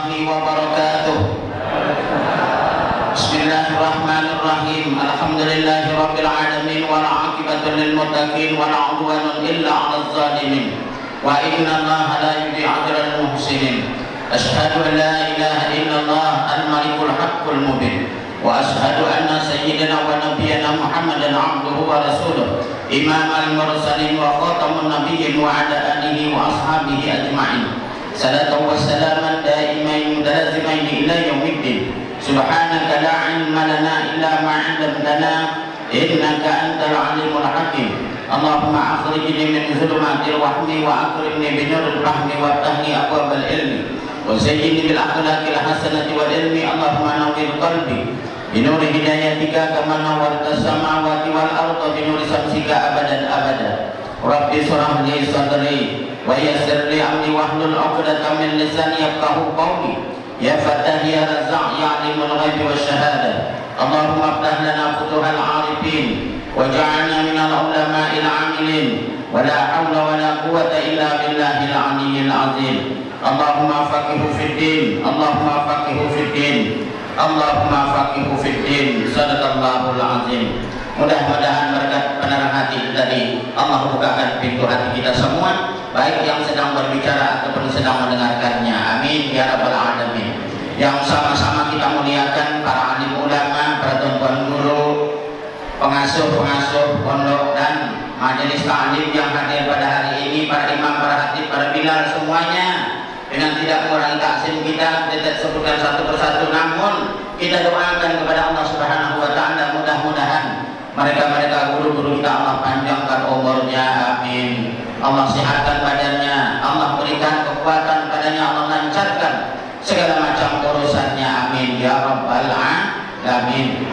wabarakatuh. Bismillahirrahmanirrahim. Alhamdulillahirabbil alamin wal 'aqibatu lil muttaqin wa la 'udwana illa 'alal zalimin. Wa inna Allaha la yudhi'u ajral muhsinin. Asyhadu an la ilaha illallah al-malikul haqqul mubin. Wa asyhadu anna sayyidina wa nabiyyana Muhammadan 'abduhu wa rasuluh. Imamal mursalin wa khatamun nabiyyin wa 'ala alihi wa ashabihi ajma'in. Salatu wa salaman daimain mutalazimain ila yaumiddin. Subhanaka la ilma lana illa ma 'allamtana innaka antal alimul hakim. Allahumma akhrijni min dhulumatil wahmi wa akrimni bi nuril fahmi wa tahni abwabal ilmi wa zayyinni bil akhlaqil hasanati wal ilmi. Allahumma nawwir qalbi bi nuri hidayatika kama nawwartas samawati wal arda bi nuri samsika abadan abada. Rabbi shrah li sadri wa yassir li amri wahlul 'uqdatam min lisani yafqahu qawli. Ya Fattah ya Razzaq ya Alimul Ghaibi wasyahada. Allahumma aftah lana futuhal 'arifin waj'alna minal ulama'il 'amilin wa la haula wa la quwwata illa billahil 'aliyyil 'azim. Allahumma faqihu fid din, Allahumma faqihu fid din, Allahumma faqihu fid din. Sadaqallahul 'azim. Mudah-mudahan berkat penerang hati tadi Allah bukakan pintu hati kita semua, baik yang sedang berbicara ataupun sedang mendengarkannya. Amin ya rabbal alamin. Yang sama-sama kita muliakan para alim ulama, para tuan-tuan guru, pengasuh-pengasuh pondok dan majelis taklim yang hadir pada hari ini, para imam, para khatib, para bilal semuanya. Dengan tidak mengurangi taksim kita, tidak sebutkan satu persatu, namun kita doakan kepada Allah Subhanahu wa taala mudah-mudahan mereka guru-guru kita Allah panjangkan umurnya, amin. Allah sehatkan badannya, Allah berikan kekuatan padanya, Allah lancarkan segala macam urusannya, amin ya rabbal alamin.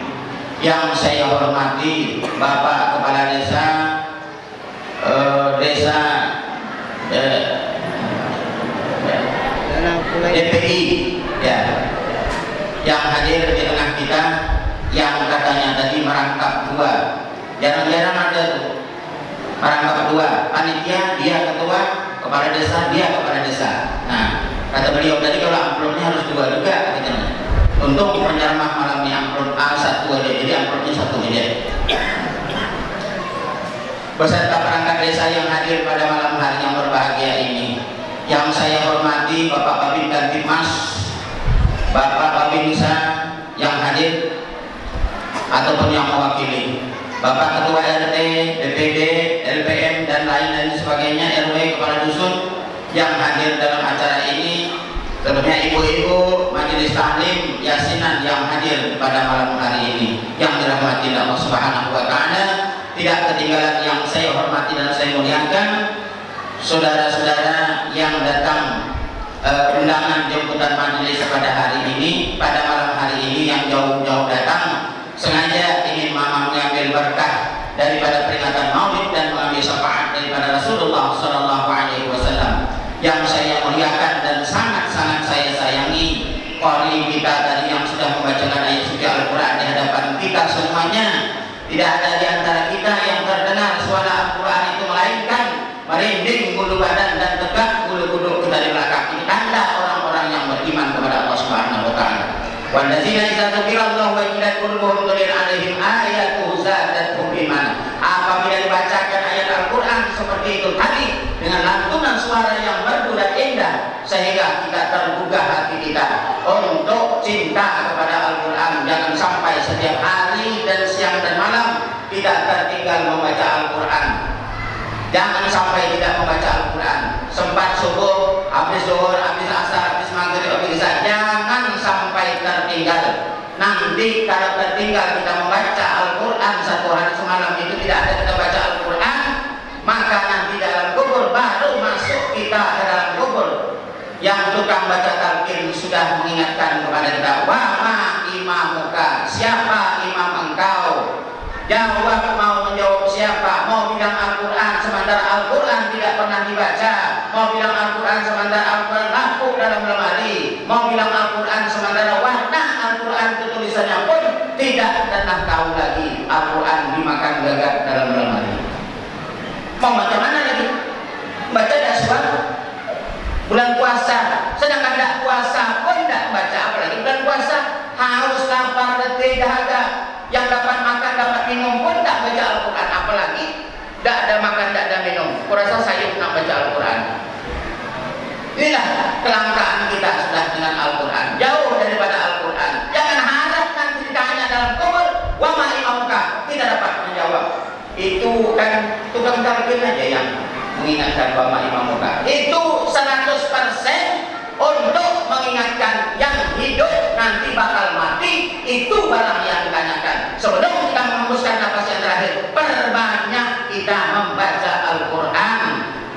Yang saya hormati Bapak Kepala Desa DPI ya, yang hadir di tengah kita, yang katanya tadi merangkap dua. Jarang-jarang ada tuh merangkap dua, panitia dia ketua, kepala desa dia kepala desa. Nah, kata beliau tadi kalau amplopnya harus dua juga gitu. Untuk penceramah malam ini amplop A1 aja, jadi amplopnya satu aja. Beserta perangkat desa yang hadir pada malam hari yang berbahagia ini, yang saya hormati Bapak Babin Kantimas, Bapak Babinsa yang hadir ataupun yang mewakili, Bapak Ketua RT, BPD, LPM dan lain-lain sebagainya, RW, Kepala Dusun yang hadir dalam acara ini. Tentunya ibu-ibu majelis taklim yasinan yang hadir pada malam hari ini yang dirahmati Allah Subhanahu wa taala. Tidak ketinggalan yang saya hormati dan saya muliakan saudara-saudara yang datang undangan jemputan majelis pada hari ini, pada malam hari ini, yang jauh-jauh datang sengaja ingin mengambil berkah daripada peringatan Maulid dan mengambil syafaat daripada Rasulullah sallallahu alaihi wasallam yang saya muliakan dan sangat-sangat saya sayangi. Qari kita tadi yang sudah membacakan ayat suci Al-Qur'an di hadapan kita semuanya, tidak ada di antara kita yang terdengar suara Al-Qur'an itu melainkan merinding bulu badan dan tegak bulu kuduk kita di belakang. Ini tanda orang-orang yang beriman kepada Allah Subhanahu wa taala. Walladzina idza dzukirallahu wajilat qulubuhum tulir 'alaihim ayatuhu zadatuhum iman. Apabila dibacakan ayat Al-Qur'an seperti itu tadi dengan lantunan suara yang merdu dan indah, sehingga kita tergugah hati kita untuk cinta kepada Al-Qur'an. Jangan sampai setiap hari dan siang dan malam tidak tertinggal membaca Al-Qur'an. Jangan sampai tidak membaca Al-Quran. Sempat subuh, habis zuhur, habis asar, habis maghrib, habis isya, jangan sampai tertinggal. Nanti kalau tertinggal kita membaca Al-Quran satu hari semalam itu tidak ada kita baca Al-Quran, maka nanti dalam kubur baru masuk kita ke dalam kubur. Yang tukang baca talqin sudah mengingatkan kepada kita, wa ma imamuka, siapa imam engkau? Jawab, mau menjawab siapa? Mau bilang Al-Quran sementara Al-Quran tidak pernah dibaca, mau bilang Al-Quran sementara Al-Quran lapuk dalam lemari, mau bilang Al-Quran sementara warna Al-Quran tulisannya pun tidak pernah tahu lagi Al-Quran dimakan gagak dalam lemari. Mau macam mana lagi? Baca dasar bulan puasa, sedang ada puasa pun haus, lapar, letih, dahaga, yang dapat makan, dapat minum pun tak baca Al-Quran, apalagi tak ada makan, tak ada minum. Kurasa saya nak baca Al-Quran. Inilah kelangkaan kita sudah dengan Al-Quran, jauh daripada Al-Quran. Jangan harap nanti ditanya dalam kubur, wa ma imamuka, kita dapat menjawab. Itu kan tukang talqin aja yang mengingatkan wa ma imamuka. Itu 100% untuk mengingatkan yang hidup nanti bakal mati. Itu barang yang ditanyakan. Sebelum kita menghembuskan nafas yang terakhir, perbanyak kita membaca Al-Quran.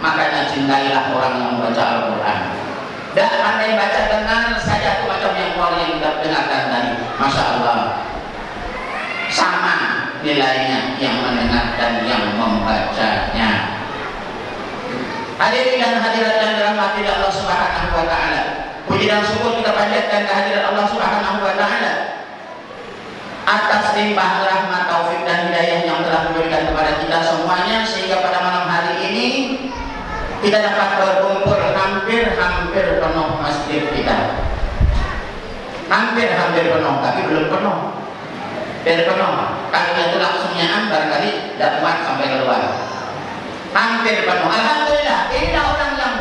Makanya cintailah orang yang membaca Al-Quran. Dan andai baca, dengar saja itu macam yang keluar yang kita dengarkan tadi. Masya Allah, sama nilainya yang mendengar dan yang membacanya. Hadirin dan hadirat yang dirahmati Allah Subhanahu wa taala. Puji dan syukur kita panjatkan kehadirat Allah Subhanahu wa taala atas limpah rahmat, taufik dan hidayah yang telah diberikan kepada kita semuanya, sehingga pada malam hari ini kita dapat berkumpul hampir penuh masjid kita. Hampir penuh, tapi belum penuh. Biar penuh, kalinya itu langsungnya barangkali tidak muat sampai keluar. Hampir penuh. Alhamdulillah, inilah orang yang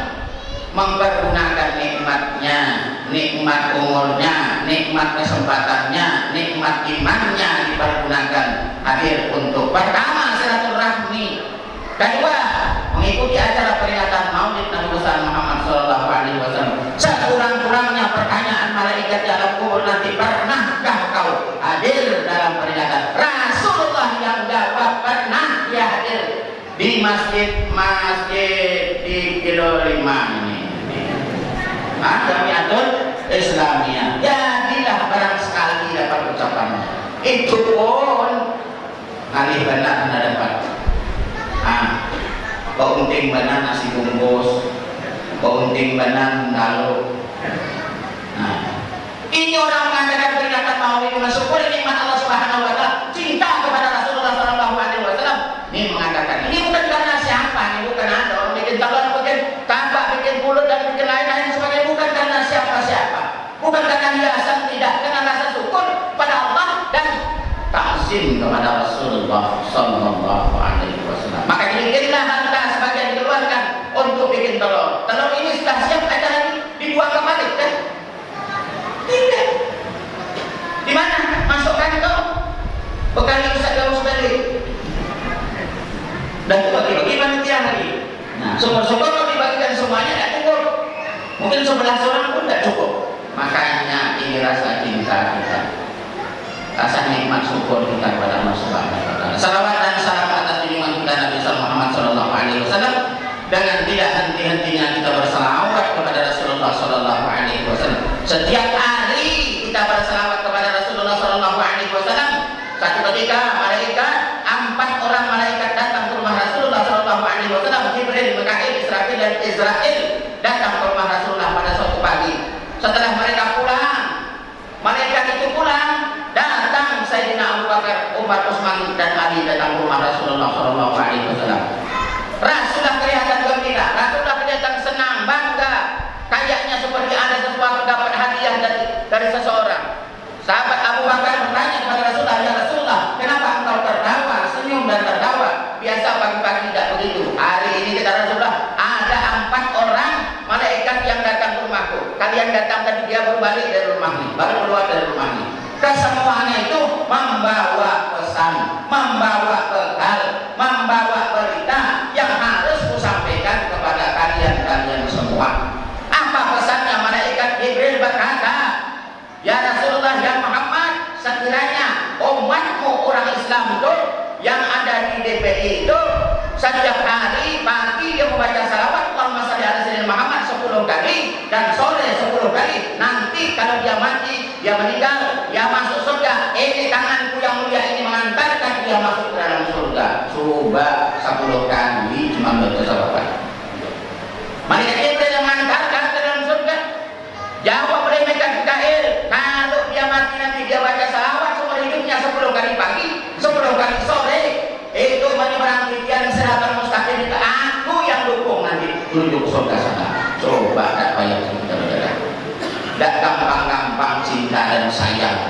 mempergunakan nikmatnya, nikmat umurnya, nikmat kesempatannya, nikmat imannya dipergunakan hadir untuk pertama silaturahmi, kedua mengikuti acara peringatan Maulid Nabi besar Muhammad Sallallahu Alaihi Wasallam. Sekurang-kurangnya pertanyaan malaikat di alam kubur nanti, pernahkah kau hadir dalam peringatan? Rasulullah yang jawab, pernah dia hadir di masjid di Kilo 5 ini. Jamiatul Islamiyah. Jadilah barang sekali dapat ucapannya. Itu pun kali benar anda dapat. Keunting benar nasi bungkus, keunting benar dalu. Ini orang mengadakan peringatan Maulid, mensyukuri nikmat Allah Subhanahu wa taala, cinta kepada Rasulullah Sallallahu Alaihi Wasallam. Ini mengatakan, ini bukan karena siapa, ini bukan ada orang bikin talon, bikin tambak, bikin pulut dan bikin lain-lain sebagainya, bukan karena siapa-siapa, bukan karena hiasan, tidak, karena rasa syukur pada Allah dan takzim kepada Rasulullah Sallallahu Alaihi Wasallam. Maka dibikinlah harta sebagian dikeluarkan untuk bikin telur. Telur ini sudah siap, ada lagi dibuang kembali kan? Tidak. Di mana? Masukkan ke bekali Ustaz Gaus balik. Dan itu bagi-bagi panitia lagi. Nah, syukur-syukur kalau dibagikan semuanya tidak cukup. Mungkin 11 orang pun tidak cukup. Makanya ini rasa cinta kita, rasa nikmat syukur kita kepada Allah Subhanahu wa taala. Salawat dan salam atas junjungan kita Nabi Muhammad Sallallahu Alaihi Wasallam. Dengan tidak henti-hentinya kita berselawat kepada Rasulullah Sallallahu Alaihi Wasallam. Setiap hari kita berselawat kepada Rasulullah Sallallahu Alaihi Wasallam. Satu ketika malaikat, 4 orang malaikat datang ke rumah Rasulullah Sallallahu Alaihi Wasallam. Jibril, Mikail, Israfil dan Israel datang ke rumah Rasulullah pada suatu pagi. Setelah mereka pulang, malaikat itu pulang, datang Sayyidina Abu Bakar, Umar, Utsman dan Ali datang ke rumah Rasulullah Sallallahu Alaihi Wasallam. Rasulullah kelihatan gembira, Rasulullah kelihatan senang, bangga, kayaknya seperti ada sesuatu dapat hadiah dari seseorang. Sahabat Abu Bakar bertanya kepada Rasulullah, ya Rasulullah, kenapa engkau tertawa, senyum dan tertawa? Biasa pagi-pagi tidak begitu. Hari ini kata Rasulullah, ada 4 orang malaikat yang datang ke rumahku. Kalian datang tadi, dia baru balik dari rumah ini, baru keluar dari rumah ini. Kesemuanya itu membawa pesan, membawa bekal, membawa berita yang harus kusampaikan kepada kalian semua. Apa pesannya? Malaikat Jibril berkata, ya Rasulullah, ya Muhammad, sekiranya umatmu orang Islam itu yang ada di DPI itu setiap hari pagi dia membaca salawat Allahumma shalli ala sayyidina Muhammad 10 kali dan sore 10 kali, nanti kalau dia mati, dia meninggal, dia masuk surga. Ini tanganku yang mulia ini mengantarkan dia masuk ke dalam surga. Coba 10 kali cuma baca salawat. Malaikat Jibril yang mengantarkan ke dalam surga. Jawab oleh malaikat Mikail, kalau dia mati nanti dia baca salawat seumur hidupnya 10 kali pagi, 10 kali sore. Itu menyeberang titian siratan mustaqim, itu aku yang dukung nanti menuju ke surga sana. Coba tak payah kita berjalan. Tak gampang-gampang cinta dan sayang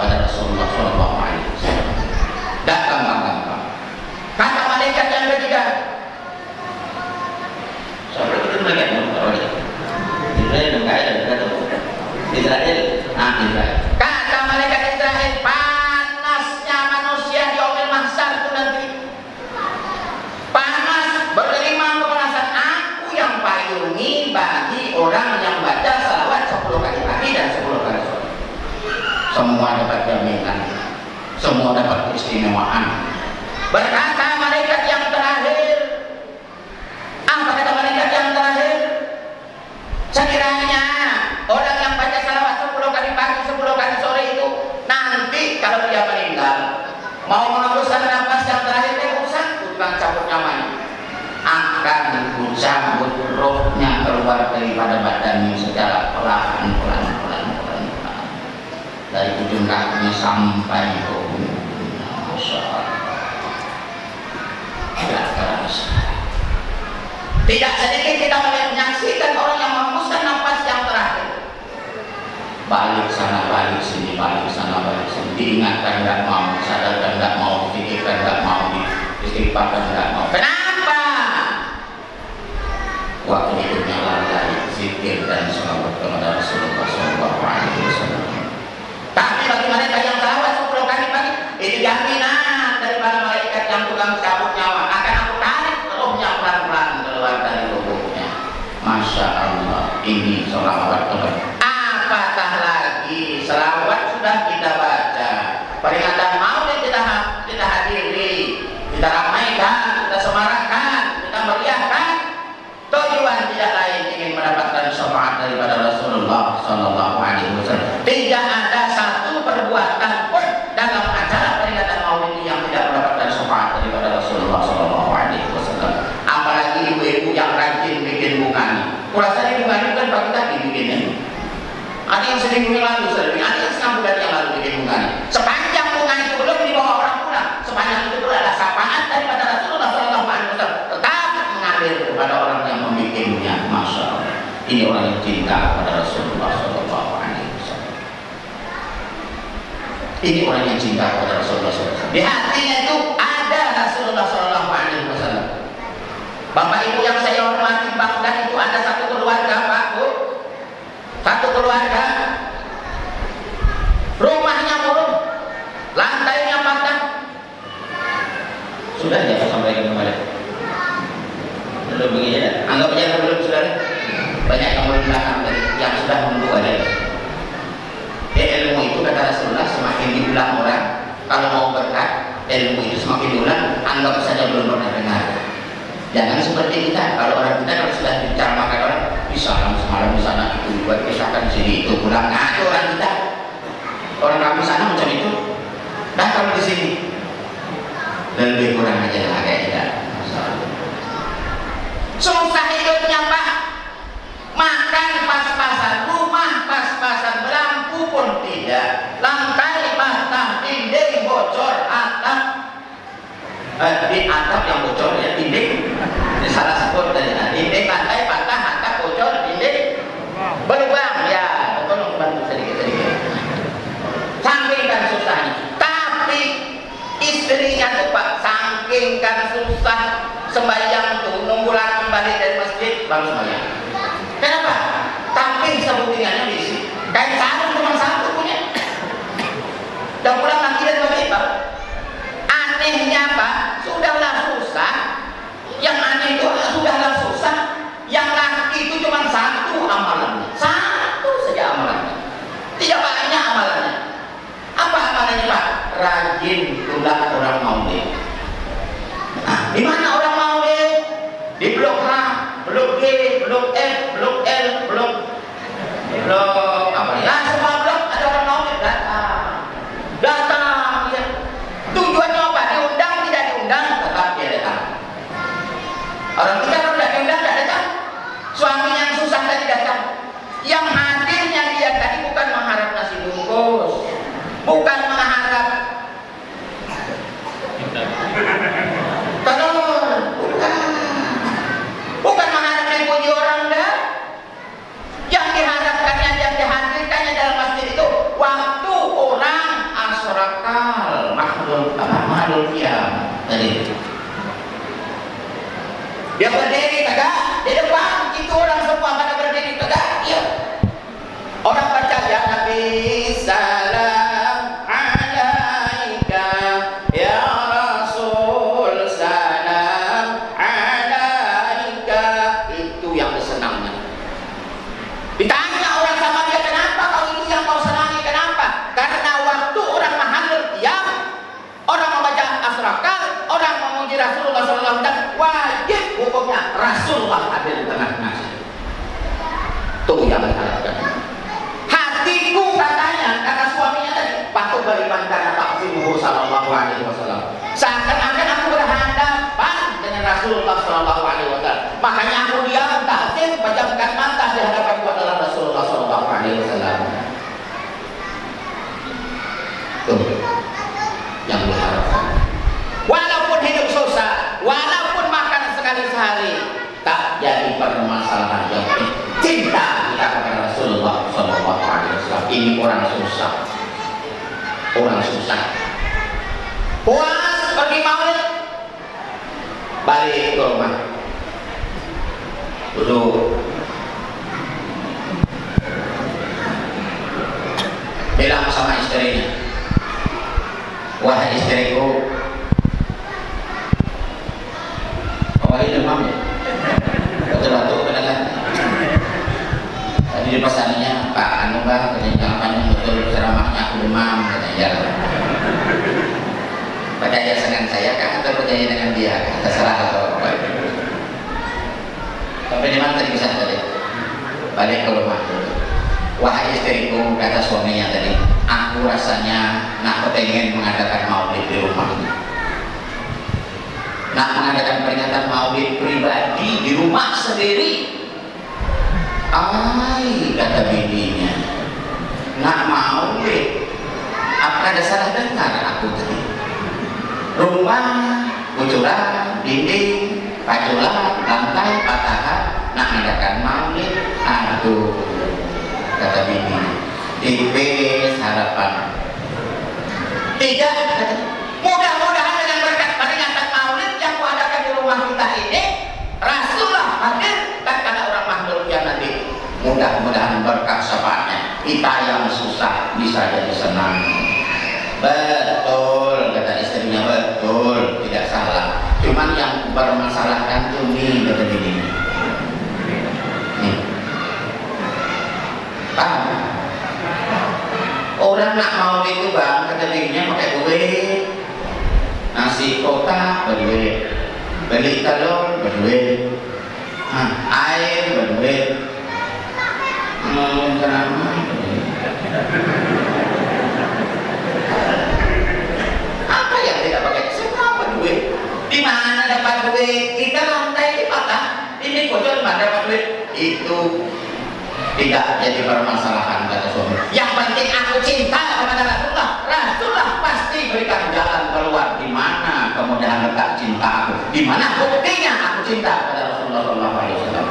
orang yang baca salawat 10 kali pagi dan 10 kali sore. Semua dapat jaminan, semua dapat keistimewaan. Berkata malaikat yang terakhir, apa kata malaikat yang terakhir? Sekiranya orang yang baca salawat 10 kali pagi 10 kali sore itu nanti kalau dia meninggal mau menghembuskan nafas yang terakhir, bukan cabut nyamanya, akan dicabut rohnya keluar daripada badannya secara pelan dari ujung kakinya sampai ke ujung. Masya Allah. Tidak sedikit kita menyaksikan orang yang menghembuskan nafas yang terakhir. Balik sana, balik sini, balik sana, balik sini. Diingatkan tidak mau, sadarkan tidak mau, dipikirkan tidak mau, diistighfarkan tidak mau. Kenapa? Waktu hidupnya lalai, zikir dan sholawat kepada Rasulullah SAW. Tapi bagi mereka yang salawat 10 kali pagi, itu jaminan daripada malaikat yang tukang cabut nyawa. Akan aku tarik rohnya pelan-pelan keluar dari tubuhnya. Masya Allah, ini sholawat kepada. Apatah lagi, selawat sudah kita baca, peringatan maulid kita hadiri, kita ramaikan, kita semarakkan, kita meriahkan. Tujuan tidak lain ingin mendapatkan syafaat daripada Rasulullah SAW. Tidak ada satu perbuatan pun dalam acara peringatan maulid yang tidak mendapatkan syafaat daripada Rasulullah SAW. Apalagi ibu-ibu yang rajin bikin bunganya. Kurasa bunganya kan pagi tadi bikinnya. Ada yang seminggu yang lalu, ada yang setengah bulan yang lalu bikin bunganya. Sepanjang bunga itu belum dibawa orang pulang, sepanjang itu adalah syafaat daripada Rasulullah SAW. Tetap mengalir kepada orang yang membikinnya. Masya Allah, ini orang yang cinta kepada Rasulullah SAW. Ini orang yang cinta kepada Rasulullah SAW. Di hatinya itu ada Rasulullah SAW. Bapak Ibu yang saya hormati, bangga itu ada satu keluarga, Pak Bu. Satu keluarga, rumahnya murung, lantainya patah. Sudah ya sampai kembali. Belum begini ya. Anggap aja belum, saudara. Banyak yang belum belakang yang sudah menunggu ada. Ilmu itu kata Rasulullah semakin diulang orang, kalau mau berkat ilmu itu semakin diulang, anggap saja belum pernah dengar. Jangan seperti kita. Kalau orang kita kalau sudah diceramakan orang, bisa semalam di sana itu buat kisahkan di sini itu pulang. Nah itu orang kita. Orang kami sana macam itu. Nah kalau di sini lebih kurang aja lah kayak kita. Susah hidupnya Pak. Makan pas-pasan, rumah pas-pasan, lampu pun tidak, lantai patah, dinding bocor, atap di atap yang bocor ya, dinding salah sebut tadi, dinding lantai patah, atap bocor, dinding berlubang ya, tolong bantu sedikit-sedikit. Saking kan susahnya, tapi istrinya tuh Pak, saking kan susah sembahyang tuh, nunggu lagi balik dari masjid baru sembahyang. Kenapa? Tapi sebutiannya diisi. Kain sarung cuma satu punya. Dan pulang lagi dari masjid Pak. Anehnya Pak, sudahlah susah. Yang aneh itu sudahlah susah. Yang laki itu cuma satu amalannya. Satu saja amalannya. Tidak banyak amalannya. Apa amalannya Pak? Rajin tulang orang maulid. Nah, di mana orang maulid? Di blok H, blok G, blok F, blok L, blok apa ya? Semua blok ada orang maulid datang ya. Tujuannya apa? Diundang tidak diundang tetap dia datang. Orang kita kalau tidak diundang tidak datang. Suami yang susah tadi datang. Yang hadirnya dia tadi bukan mengharap nasi bungkus, bukan mengharap telur, bukan mengharap dipuji orang dah. Yang diharapkannya, yang dihadirkannya dalam masjid itu waktu orang asrakal makhluk kiamat tadi. Dia berdiri tegak di depan itu orang semua pada berdiri tegak. Iya. Orang baca ya Nabi salam alaika ya Rasul salam alaika, itu yang kesenangan. Rasulullah SAW, wajib hukumnya Rasulullah ada di tengah-tengah. Tuh yang diharapkan. Hatiku katanya, kata suaminya tadi, patut beriman karena taksimuhu sallallahu alaihi wasallam. Seakan-akan aku berhadapan dengan Rasulullah sallallahu alaihi wasallam. Makanya aku diam, takzim, pejamkan mata di hadapan adalah Rasulullah sallallahu alaihi wasallam. Tuh yang diharapkan. Walaupun hidup susah, walaupun makan sekali sehari, tak jadi permasalahan yang penting. Cinta kita kepada Rasulullah Sallallahu Alaihi Wasallam. Ini orang susah, orang susah. Puas pergi maulid, balik ke rumah, duduk. Bilang sama istrinya, wahai istriku, wahai demam ya, betul-betul kedengaran. Tadi di pesannya, Pak Anu Bang, katanya panjang betul ceramahnya aku demam, katanya. Percaya dengan saya kan atau percaya dengan dia? Terserah atau apa. Sampai di mana tadi bisa tadi? Balik ke rumah dulu. Wahai istriku, kata suaminya tadi, aku rasanya nak kepengen mengadakan maulid di rumah. Nak mengadakan peringatan maulid pribadi di rumah sendiri. Ay, kata bininya, nak maulid, apa ada salah dengar aku tadi? Rumah, kucuran, dinding, paculan, lantai, patahan, nak mengadakan maulid, aduh, kata bininya, tipis harapan. Tidak, mudah-mudahan dengan berkat peringatan maulid yang kuadakan di rumah kita ini, Rasulullah hadir dan karena orang makhluk yang nanti mudah-mudahan berkat syafaatnya kita yang susah bisa jadi senang. Betul kata istrinya, betul, tidak salah. Cuman yang bermasalahkan tuh nih kata bini. Nih, paham? Orang nak mau itu bang, kata bininya pakai duit, nasi kotak berduit, beli telur berduit, air berduit, ceramah berduit. Apa yang tidak pakai? Semua berduit. Di mana dapat duit? Kita lantai dipatah, ini bocor mana dapat duit? Itu tidak jadi permasalahan kata suami. Yang penting aku cinta kepada Rasulullah. Rasulullah pasti berikan jalan keluar. Di mana kemudahan letak cinta aku? Di mana buktinya aku cinta kepada Rasulullah Sallallahu Alaihi Wasallam?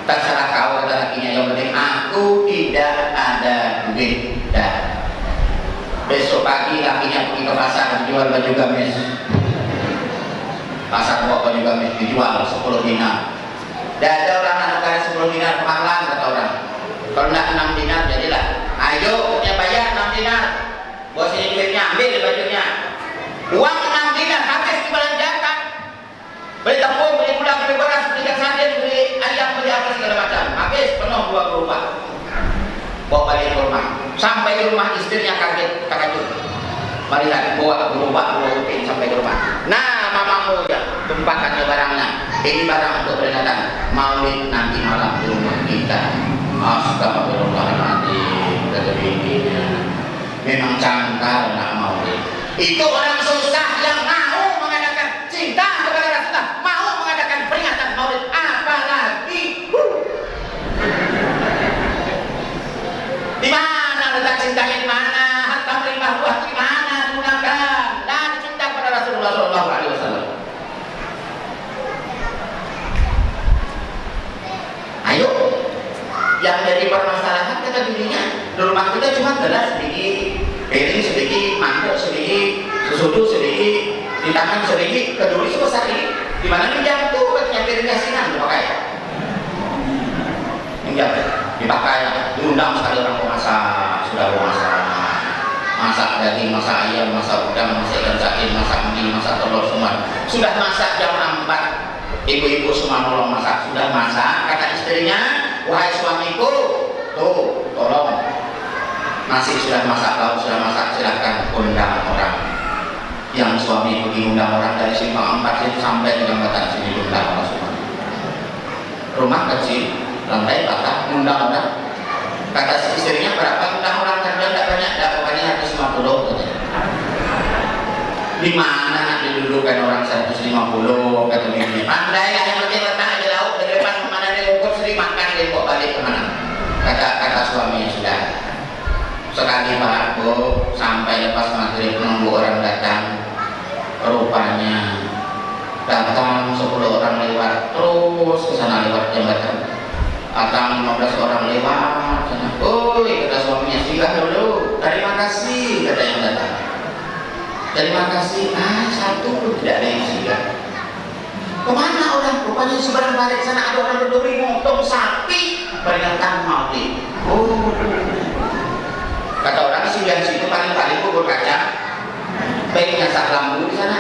Terserah kau kata lakinya. Yang penting aku tidak ada duit. Dan besok pagi lakinya pergi ke pasar menjual baju gamis. Pasar bawa baju gamis dijual 10 dinar. Dan ada orang nak tukar 10 dinar kemahalan kata orang. Kalau nak 6 dinar jadilah. Ayo punya bayar 6 dinar. Bos ini duitnya ambil bajunya. Uang 6 dinar habis dibelanjakan. Beli tepung, beli gula, beli beras, beli ikan sarden, beli ayam, beli apa segala macam. Habis penuh 2 gerobak. Bawa balik ke rumah. Sampai di rumah istrinya kaget, terkejut. Melihat bawa gerobak, bawa upin sampai ke rumah. Nah, mamamu ya, tumpahkannya barangnya. Ini barang untuk peringatan maulid nanti malam di rumah kita. Astagfirullahaladzim, kata bininya. Memang cantar nak maulid. Itu orang susah yang mau mengadakan cinta kepada Rasulullah, mau mengadakan peringatan maulid, apalagi di mana letak cintanya, di mana harta melimpah ruah, di mana digunakan dan cinta kepada Rasulullah Sallallahu Alaihi Wasallam. Ayo, yang jadi permasalahan kata dirinya, di rumah kita cuma gelas sedikit, piring sedikit, mangkok sedikit, sesuatu sedikit, di tangan sedikit, keduri sebesar ini. Di mana nih jatuh katanya piring asinan dipakai. Ini dipakai, diundang sekali orang pemasak, sudah memasak, masak daging, masak ayam, masak udang, masak ikan cacing, masak mie, masak telur semua. Sudah masak jam 4. Ibu-ibu semua nolong masak, sudah masak. Kata istrinya, wahai suamiku, tuh tolong nasi sudah masak, lauk sudah masak, silahkan undang orang. yang suami itu diundang orang dari Simpang 4 itu sampai di jembatan sini diundang orang semua. Rumah kecil, lantai patah, undang orang. Kata istrinya berapa undang orang kerja tidak banyak, dapatannya 150 katanya. Di mana nak didudukan orang 150 kata bini. Pandai yang penting letak di laut ke depan kemana dia ukur sering makan dia bawa balik kemana. Kata suami sudah. Sekali Pak Bu sampai lepas maghrib nunggu orang datang, rupanya datang 10 orang lewat terus ke sana lewat jembatan, datang 15 orang lewat sana. Oi, kata suaminya, singgah dulu, terima kasih, kata yang datang, terima kasih. Satu pun tidak ada yang singgah. Kemana orang? Rupanya seberang balik sana ada orang berduri motong sapi peringatan maulid. Kata orang singgah situ paling-paling bubur kacang, baiknya sak lambu di sana.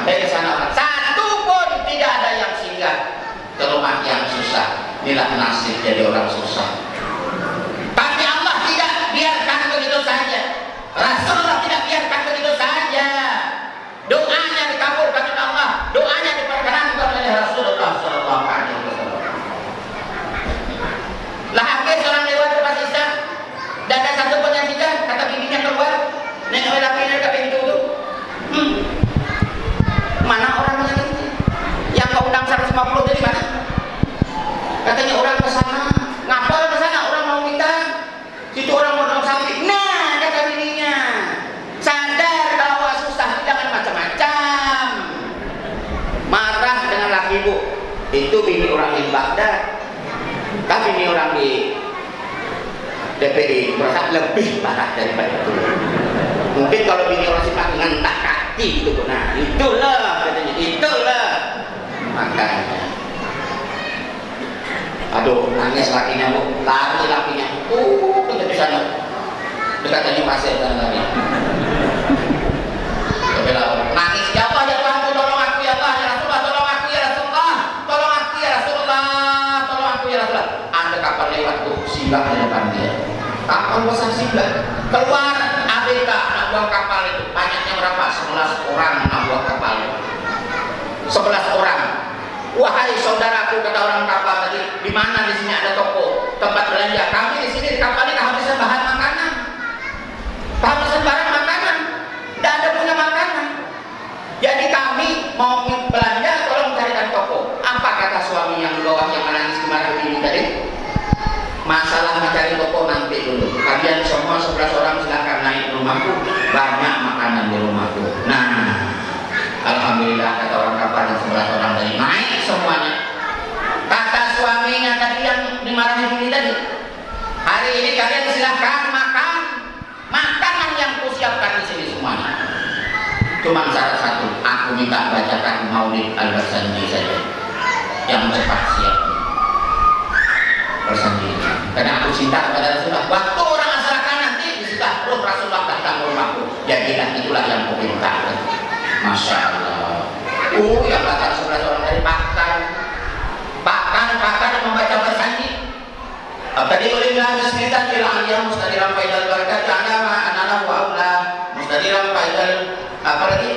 Baik sana orang satu pun tidak ada yang singgah ke rumah yang susah. Inilah nasib jadi orang susah. Tapi Allah tidak biarkan begitu saja. Rasulullah tidak biarkan begitu saja. Doanya dikabulkan oleh Allah, doanya diperkenankan oleh Rasulullah Sallallahu Alaihi Wasallam. Lah habis orang lewat pas Isya, tidak ada satu pun yang singgah. Kata bibinya keluar, nengok lakinya ke pintu itu. Mana orangnya ini? Yang kau undang 150 dari mana? Katanya orang ke sana. Ngapa ke sana? Orang mau minta. Situ orang mau dong sapi. Nah, kata bininya, sadar kalau susah jangan macam-macam. Marah dengan laki ibu. Itu bini orang di Baghdad. Tapi ini orang di DPI merasa lebih parah daripada itu. Mungkin kalau bini orang Simpang ngentak kaki gitu. Nah, itulah katanya, itulah makanya. Aduh, nangis lakinya Bu, lari lakinya. Kita di sana. Dekatnya pasir dan lari. Nangis, ya Allah ya Tuhan, tolong aku ya Allah ya Rasulullah, tolong aku ya Rasulullah, tolong aku ya Rasulullah, tolong aku ya Rasulullah. Ada kapal lewat tuh, singgah di depan dia. Kapal besar singgah. Keluar ABK anak buah kapal itu. Banyaknya berapa? 11 orang anak buah kapal itu. 11 orang. Wahai saudaraku, kata orang kapal tadi, di mana di sini ada toko tempat belanja? Kami di sini di kapal ini kehabisan bahan makanan, kehabisan barang makanan, tidak ada punya makanan. Jadi kami mau belanja, tolong carikan toko. Apa kata suami yang di bawah yang menangis kemarin ini tadi? Masalah mencari toko nanti dulu. Kalian semua 11 orang silahkan naik rumahku, banyak makanan di rumahku. Nah, alhamdulillah kata orang kapal yang 11 orang tadi naik semuanya. Kata suaminya tadi yang dimarahin ini tadi, hari ini kalian silahkan makan makanan yang kusiapkan di sini semuanya. Cuma syarat satu, aku minta bacakan Maulid Al-Barzanji saja yang cepat siap. Bersendiri. Karena aku cinta kepada Rasulullah. Waktu orang masyarakat nanti disita roh Rasulullah datang ke rumahku. Jadilah itulah yang aku minta. Masya Allah. Yang datang 11 orang dari pakar membaca Barzanji. Tadi ulimlah bismillahirrahmanirrahim mustadiran faidal barakat anama analah wa aula mustadiran faidal apa lagi?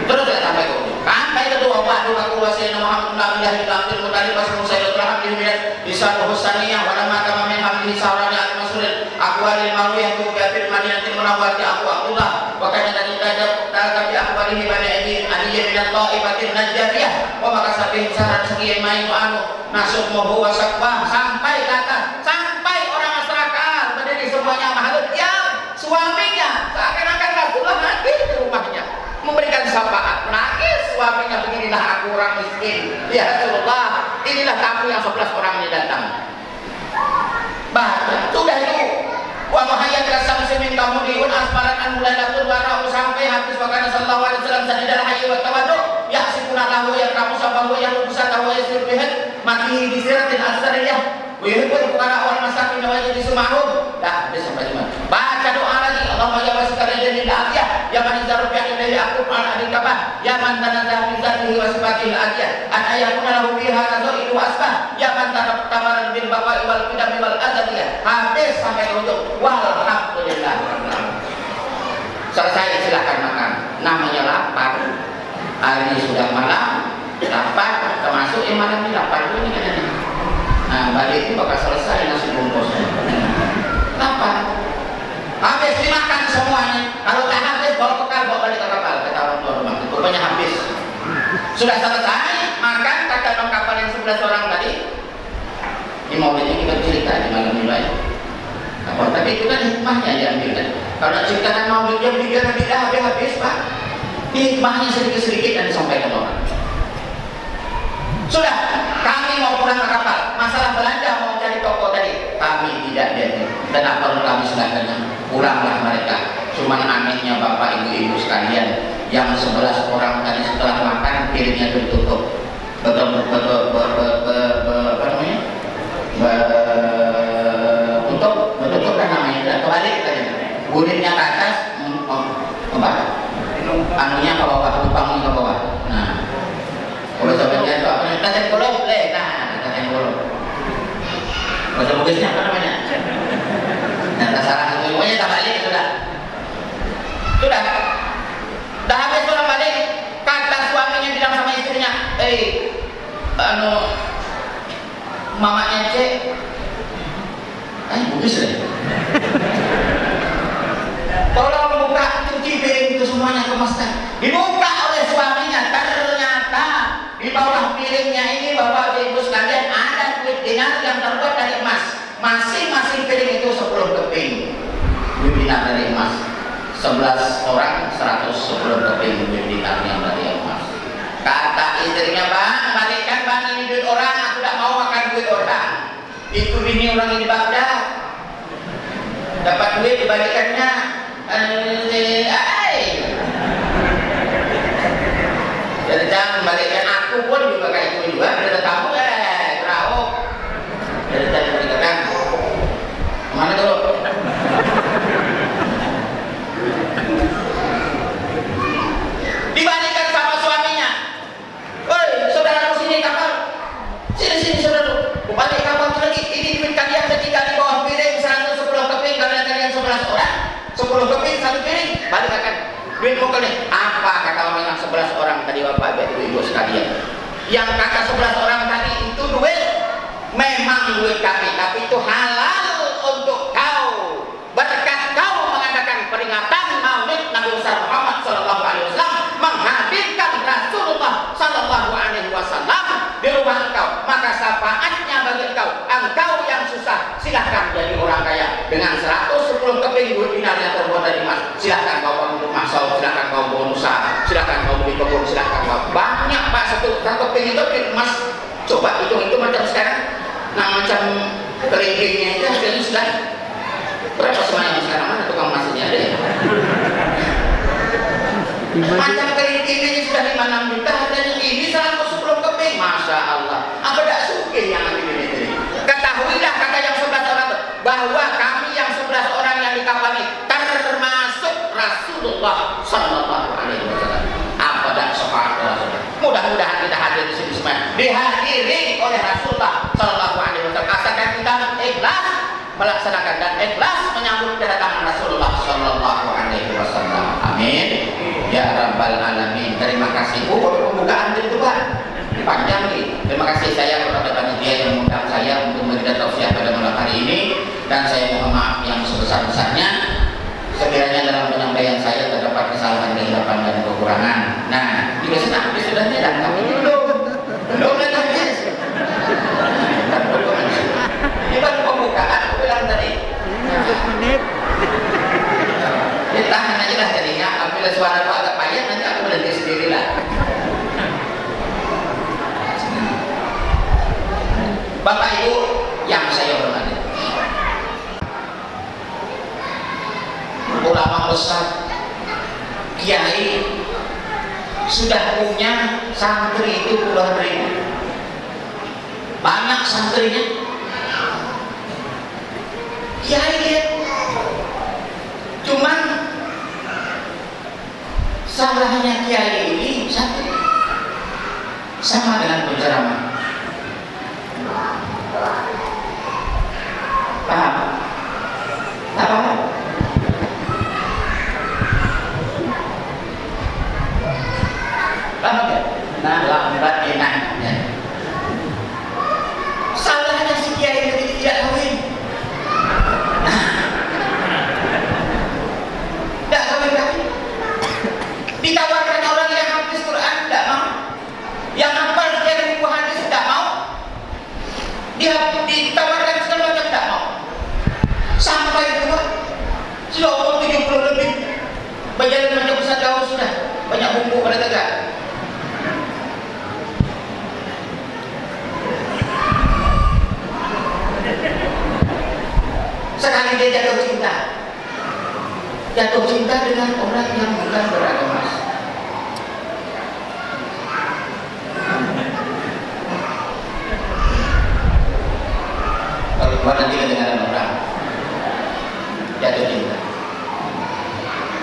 Terus saya sampai ke ujung. Sampai kedua wa'adu aku wasiyana Muhammad nabilah ilhamdil mutali pasmu sayyidatul hamdillah lisan hussaniyah wa lama kama min hamdihi saurani al-masulin aku alil malu yang kubiatir madinatil munawwati aku Abdullah wa kana tadi tapi aku alihi bani adiyya minat ta'ibatin najjariyah wa maka sabih saran sekian main anu nasuk muhu wa sakwah sampai kata sampai orang masyarakat berdiri semuanya mahalud ya suaminya seakan-akan Rasulullah mati di rumahnya memberikan syafaat, menangis suaminya, beginilah aku orang miskin ya Rasulullah, inilah tamu yang 11 orang ini datang. Baca, sudah itu wa muhayyad rasam semin kamu diun asmaran an mulailatul warau sampai habis wakana sallallahu alaihi wasallam sadidal hayy wa tawadu yahsibuna lahu ya kamu sabahu yang lubusan tahu ya sirbihat mati di siratin asariyah wihibun para orang masakin wajib disumahum dah sampai mana baca doa lagi Allahumma ya wasikal ilil afiyah ya man izarub ya ilahi akub ala adil kabah ya man tanazah min zatihi wa sifatihil adiyah an ayakuna lahu biha nazo'idu asbah ya man tamaran bil baqa'i wal qidami wal azadiyah habis sampai ujung walhamdulillah selesai silakan makan. Namanya lapar, hari ini sudah malam, lapar, termasuk yang malam ini lapar ini katanya. Nah, balik itu bakal selesai nasi bungkus. Lapar, habis dimakan semuanya. Kalau tak habis bawa bekal, bawa balik ke kapal, kata orang tua rumah. Rupanya habis. Sudah selesai makan, kata orang kapal yang 11 orang tadi. Ini maulidnya kita cerita di malam ini baik. Tapi itu kan hikmahnya diambil kan. Kalau ceritakan maulidnya biar tidak habis pak. Hikmahnya sedikit-sedikit dan disampaikan orang. Sudah, kami mau pulang ke kapal. Masalah belanja mau cari toko tadi, kami tidak jadi. Dan apa perlu kami sedangkan? Pulanglah mereka. Cuman anehnya bapak ibu-ibu sekalian, yang 11 orang tadi setelah makan piringnya ditutup. Betul betul kan namanya. Kebalik tadi. Gurihnya ke atas, anunya ke bawah, lubangnya ke bawah. Nah. Kalau sampai jatuh apa namanya? Tacen kolom, nah, tacen kolom. Bahasa Bugisnya apa namanya? Nah, salah semuanya tak balik sudah. Sudah. Dah habis pulang balik, kata suaminya bilang sama istrinya, mamanya cek, Bugis deh. Tolong buka cuci piring itu semuanya kemaskan. Dibuka oleh suaminya, ternyata di bawah piringnya ini bapak ibu sekalian ada duit dinar yang terbuat dari emas. Masing-masing piring itu 10 keping duit dinar dari emas. 11 orang 110 keping duit dinar yang dari emas. Kata istrinya, bang, balikkan bang, ini duit orang, aku tidak mau makan duit orang. Itu bini orang ini Baghdad. Dapat duit dibalikannya. Jadi jangan balikkan, aku pun juga kayak itu juga. Ada tamu berau. Jadi jangan balikkan. Mana dulu? Dibalikan sama suaminya. Woi, saudara sini kapal. Sini saudara. Balik kapal lagi. Ini duit kalian ketika di bawah piring 110 keping, kalian 11 orang. 10 keping 1 piring. Balikkan. Duit mukul nih. Apa kata orang yang 11 orang tadi bapak ibu sekalian? Yang kata 11 orang tadi itu duit memang duit kami, tapi itu halal untuk kau. Berkat kau mengadakan peringatan Maulid Nabi besar Muhammad sallallahu alaihi wasallam, menghadirkan Rasulullah sallallahu alaihi wasallam di rumah engkau, maka syafaatnya bagi engkau yang susah, silahkan jadi orang kaya dengan 110 keping duit dinar yang terbuat dari emas. Silahkan kau bangun rumah saud, silahkan kau bangun usaha, silahkan kau beli kebun, silahkan kau banyak pak. Satu keping itu emas. Coba hitung itu macam sekarang, nah macam kelingkingnya itu harganya sudah berapa semuanya sekarang? Mana tukang emasnya ada ya? Macam kelingkingnya sudah 5-6 juta harganya, ini 110 keping. Masya Allah, apa tidak suka yang ini? Ketahuilah kata yang 11 orang bahwa kami yang 11 orang yang di kapal ini termasuk Rasulullah sallallahu alaihi wasallam. Apa dan syafaat? Mudah-mudahan kita hadir di sini semua dihadiri oleh Rasulullah sallallahu alaihi wasallam. Asalkan kita ikhlas melaksanakan dan ikhlas menyambut kedatangan Rasulullah sallallahu alaihi wasallam. Amin ya rabbal alamin. Terima kasih Bu pembukaan itu Pak. Panjang nih. Terima kasih saya kepada panitia yang mengundang saya untuk memberikan tausiah pada malam hari ini, dan saya mohon maaf yang sebesar-besarnya sekiranya dalam penyampaian saya terdapat kesalahan, kehilafan dan kekurangan. Nah, juga senang habis sudah tidak, tapi belum lagi habis. Ini baru pembukaan, aku bilang tadi. Menit. Ditahan aja lah jadinya. Apabila suara aku agak payah, nanti aku berhenti sendirilah. Bapak Ibu yang saya hormati, ulama besar, kiai sudah punya santri itu puluhan ribu, banyak santrinya. Kiai dia, cuman salahnya kiai ini satu, sama dengan penceramah. Paham? Tak paham? Paham ya? Nah, lambat enaknya. Salahnya si kiai itu tidak kawin. Tidak kawin. Ditawarkan orang yang hafiz Quran tidak mau, yang hafal sekian ribu hadis tidak mau, ditawarkan segala macam tidak mau. Sampai tua sudah umur 70 lebih, berjalan macam besar jauh sudah, banyak bumbu pada tegak. Sekali dia jatuh cinta dengan orang yang bukan beragama. Kalau kemarin dia dengan orang jatuh cinta,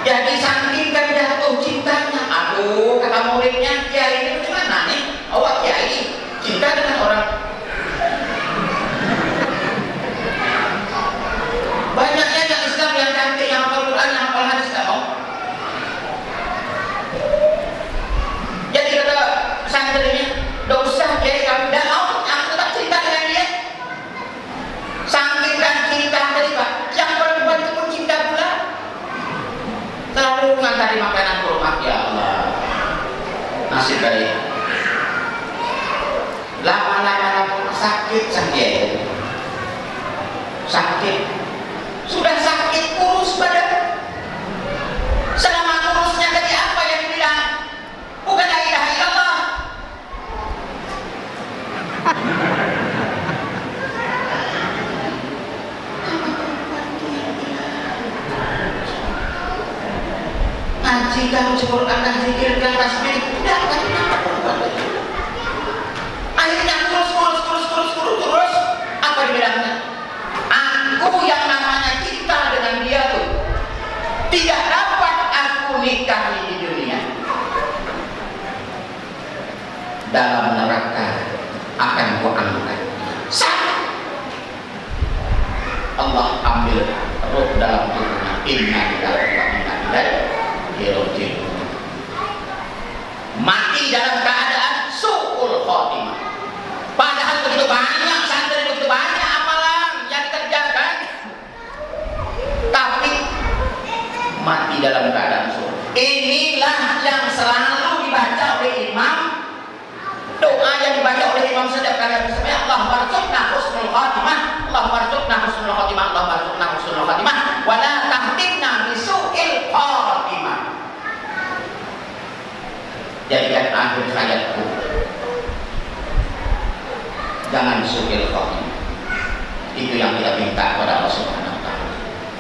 jadi saking kan jatuh cintanya, aduh kata muridnya, kiai ini bagaimana nih? Awak kiai cinta dengan orang. Banyaknya yang Islam yang cantik, yang hafal Quran, yang hafal hadis tidak mau. Jadi kata santrinya, tidak usah kiai kami tidak mau, aku tetap cinta dengan dia. Saking kan cinta dari Pak, yang perempuan itu pun cinta pula. Selalu ngantari makanan ke rumah, ya Allah. Nasib baik. Lama-lama sakit sang kiai. Sakit. Sudah sakit, kurus badan. Selama kurusnya tadi apa yang dibilang? Bukan la ilaha illallah. Ngaji kau Quran dan zikir dan tasbih tidak kan? Akhirnya kurus. Apa dibilangnya? Aku yang namanya cinta dengan dia tuh tidak dapat aku nikahi di dunia. Dalam neraka akan kuangkat. Allah ambil roh dalam tubuhnya. Inna lillahi wa inna ilaihi raji'un. Mati dalam keadaan su'ul khotimah. Padahal begitu banyak santri, begitu banyak amalan yang dikerjakan, tapi mati dalam keadaan su'ul. Inilah yang selalu dibaca oleh imam. Doa yang dibaca oleh imam setiap kali habis sembahyang, Allahumma warzuqna husnul khatimah, Allahumma warzuqna husnul khatimah, Allahumma warzuqna husnul khatimah, wa la tahtimna bisu'il khatimah. Jadikan akhir hayatku jangan su'il khatimah. Itu yang kita minta kepada Allah Subhanahu wa taala.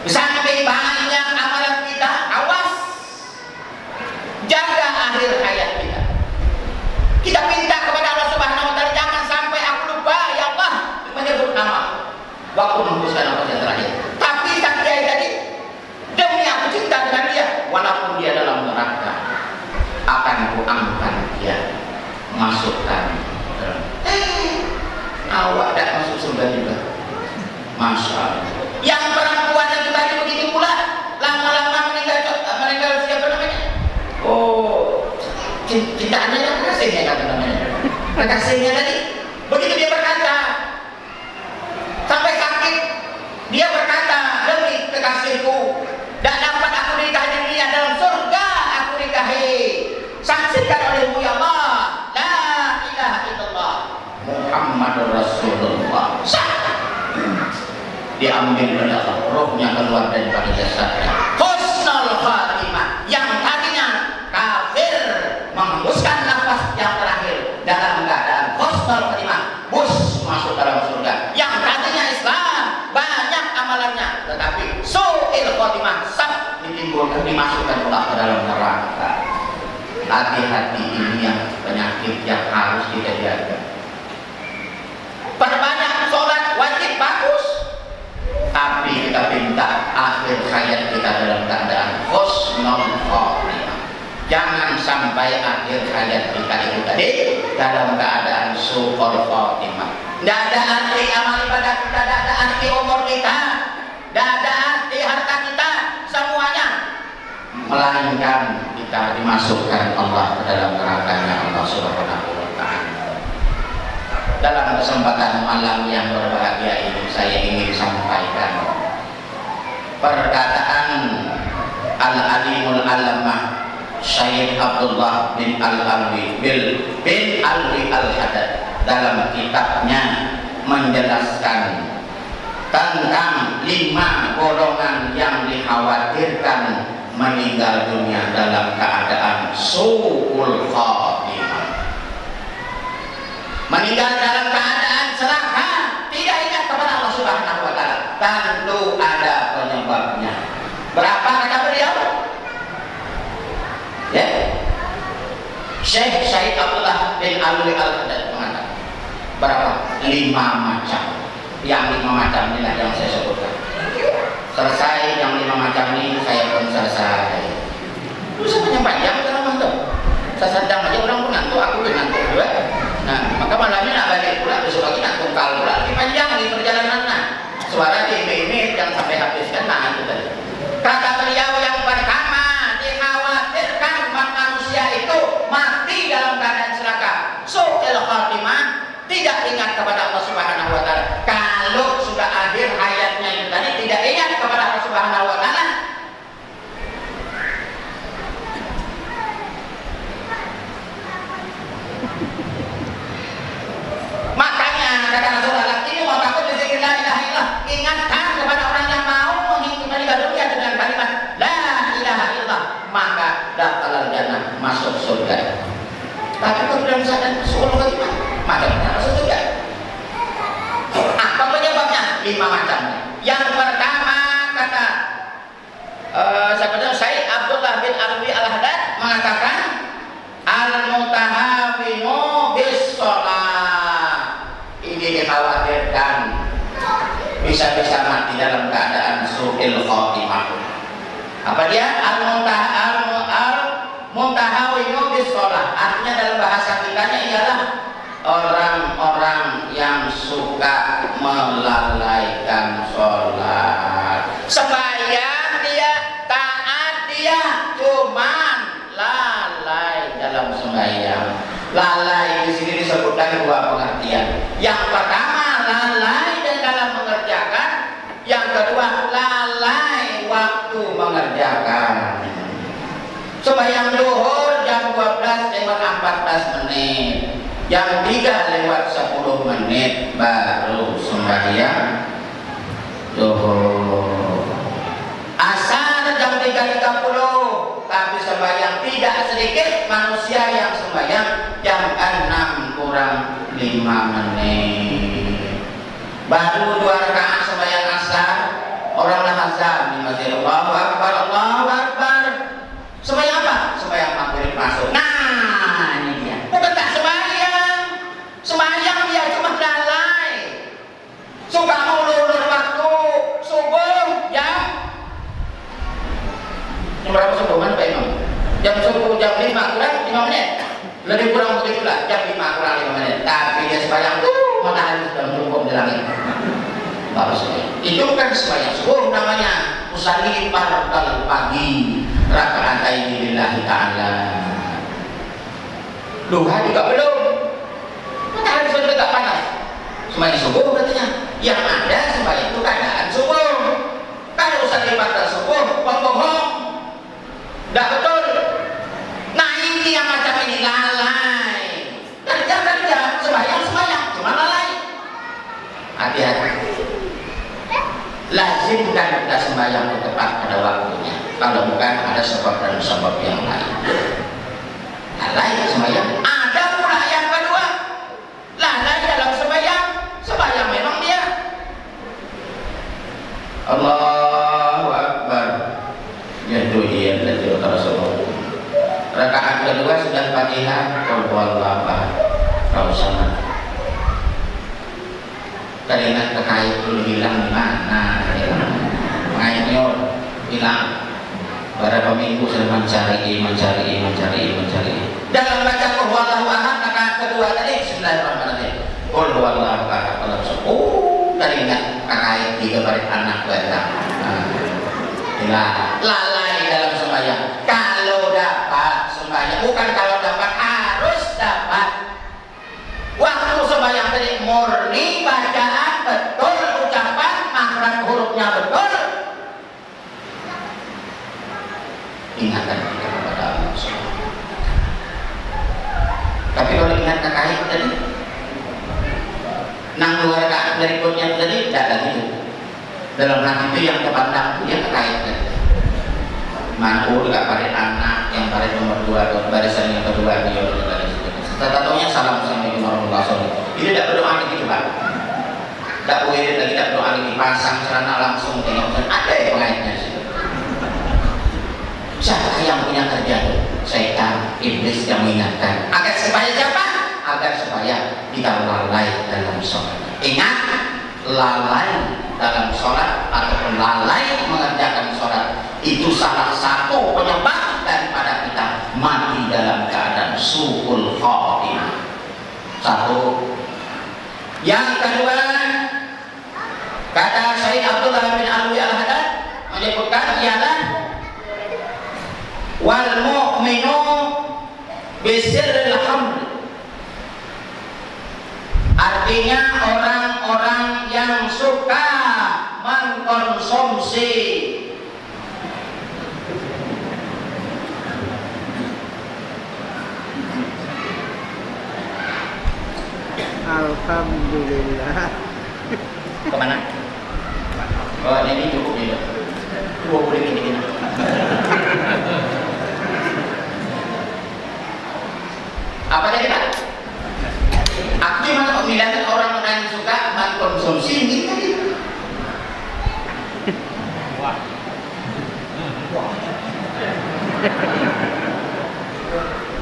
Sampai banyak amalan kita, awas, jaga akhir hayat kita. Kita minta kepada Allah Subhanahu wa taala, jangan sampai aku lupa ya Allah menyebut nama waktu menghembuskan nafas yang terakhir. Tapi sang kiai tadi, demi aku cinta dengan dia, walaupun dia dalam neraka, akan kuangkat dia, masukkan. Awak tak masuk surga juga. Masya Allah. Yang perempuan itu tadi begitu pula, lama-lama meninggal siapa namanya? Oh, cintaannya yang kekasihnya kata namanya. Kekasihnya tadi, begitu dia berkata, sampai sakit, dia berkata, demi kekasihku, tak dapat aku nikahi dia dalam surga, aku nikahi. Saksikan olehmu ya Allah, la ilaha illallah Muhammadur Rasulullah. Diambil oleh Allah, rohnya keluar daripada jasadnya. Husnul khatimah, yang tadinya kafir menghembuskan nafas yang terakhir dalam keadaan husnul khatimah, bus masuk dalam surga. Yang tadinya Islam, banyak amalannya, tetapi su'il khatimah, sab ditimbulkan, dimasukkan pula ke dalam neraka. Hati-hati, ini yang penyakit yang harus kita jaga. Perbanyak sholat wajib bagus, tapi kita minta akhir hayat kita dalam keadaan husnul khatimah. Jangan sampai akhir hayat kita itu tadi dalam keadaan su'ul khatimah. Tidak ada arti amal ibadah kita, tidak ada arti umur kita, tidak ada arti harta kita, semuanya melainkan kita dimasukkan Allah ke dalam nerakanya. dalam kesempatan malam yang berbahagia ini saya ingin sampaikan perkataan Al-Alimul Alamah Syekh Abdullah bin Al-Alwi bin Alwi Al-Haddad dalam kitabnya menjelaskan tentang 5 golongan yang dikhawatirkan meninggal dunia dalam keadaan su'ul khatimah. Meninggal dalam keadaan celaka, tidak ingat kepada Allah Subhanahu wa taala. Tentu ada penyebabnya. Berapa kata beliau? Ya. Syekh Abdullah bin Alwi Al-Haddad mengatakan berapa? 5 macam. Yang 5 macam inilah yang saya sebutkan. Selesai yang 5 macam ini saya pun selesai. Lu sampai panjang ceramah tuh. Saya sedang aja orang pun ngantuk, aku pun ngantuk juga. Nah, maka malamnya nak balik pula, besok lagi nak tungkal pula. Lebih panjang di perjalanan nah. Suara di ini yang sampai habis kan nah itu tadi. Kata beliau yang pertama, dikhawatirkan manusia itu mati dalam keadaan celaka. Su'il khatimah, tidak ingat kepada Allah Subhanahu wa taala. Kalau sudah akhir hayatnya itu tadi tidak ingat kepada Allah Subhanahu wa taala, makanya kata Rasulullah, ini mau takut berzikir la ilaha illallah, ingatkan kepada orang yang mau meninggal dunia dengan kalimat la ilaha illallah, maka dakhalal jannah, masuk surga. Tapi kalau belum sadar suul khatimah, macamnya masuk surga. Apa penyebabnya? 5 macam. Yang pertama kata Syekh Abdullah bin Alwi Al-Haddad mengatakan al-mutahawinu bis shalah. Ini dikhawatirkan bisa-bisa mati dalam keadaan su'il khatimah. Apa dia? Al-mutahawinu bis shalah. Artinya dalam bahasa kitanya ialah orang-orang yang suka melalaikan sholat. Sembahyang dia, taat dia, cuman lalai dalam sembahyang. Lalai di sini disebutkan 2 pengertian. Yang pertama lalai dan dalam mengerjakan. Yang kedua lalai waktu mengerjakan. Sembahyang zuhur jam 12:14 menit. Yang 3 lewat 10 menit baru sembahyang zuhur. Asar jam 3.30, tapi sembahyang tidak sedikit manusia yang sembahyang jam 6 kurang 5 menit. Baru 2 rakaat sembahyang asar, orang azan di masjid, Allahu Akbar, Allahu Akbar. Sembahyang apa? Sembahyang maghrib masuk. Nah, ini dia. Bukan tak sembahyang dia cuma lalai. Suka ngulur waktu subuh jam berapa subuh kan Pak Imam? Jam subuh jam 5 kurang 5 menit. Lebih kurang begitulah, jam 5 kurang 5 menit. Tapi dia sembahyang matahari sudah melengkung di langit. Baru sembahyang. Itu kan sembahyang subuh namanya. Usalli fardal pagi raka'ataini lillahi ta'ala. Duha juga belum. Matahari sudah agak panas. Sembahyang subuh katanya. Yang ada sembahyang itu keadaan subuh. Kalau usalli fardal subuh, bohong. Tidak betul. Nah ini yang macam ini lalai. Kerja sembahyang cuma lalai. Hati-hati. Lazimkan kita sembahyang itu tepat pada waktunya. Kalau bukan ada sebab dan sebab yang lain. Lalai sembahyang. Ada pula yang kedua, lalai dalam sembahyang. Sembahyang memang dia Allahu Akbar. Yaduhiyat lati Rasulullah. Rakaat kedua sudah Fatihah, qul huwallahu ahad. Rausana. Teringat kekait dulu hilang di mana? Mengaitnya hilang. Beberapa minggu saya mencari. Dalam baca qul huwallahu ahad rakaat kedua tadi bismillahirrahmanirrahim. Qul huwallahu ahad. Teringat kekait 3 baris anak datang. Lalai dalam sembahyang. Kalau dapat sembahyang, bukan kalau dapat, harus dapat. Waktu sembahyang tadi Tapi kalau ingat kakak tadi, nang dua rakaat berikutnya tadi tidak lagi itu. Dalam hati itu yang kepandang itu yang kakak tadi. Mantul gak pada anak yang pada nomor 2 atau barisan yang kedua dia dan sebagainya. Tatonya salam assalamualaikum warahmatullahi wabarakatuh. Ini tidak berdoa lagi coba. Tidak boleh lagi, tidak berdoa lagi, pasang celana langsung tengok ada ya pengaitnya di situ. Siapa yang punya kerja itu? Syaitan, iblis yang mengingatkan. Agar supaya siapa? Agar supaya kita lalai dalam sholat. Ingat, lalai dalam sholat ataupun lalai mengerjakan sholat itu salah satu penyebab daripada kita mati dalam keadaan su'ul khatimah. Satu. Yang kedua, kata Syekh Abdullah bin Alwi Al-Haddad menyebutkan ialah wal mu'minu bisirril hamd. Artinya orang-orang yang suka mengkonsumsi Alhamdulillah. Kemana? Oh ini cukup ya. 20 ini. Apa tadi Pak? Aku cuma memilihkan orang-orang yang suka mengkonsumsi ini tadi. Wah.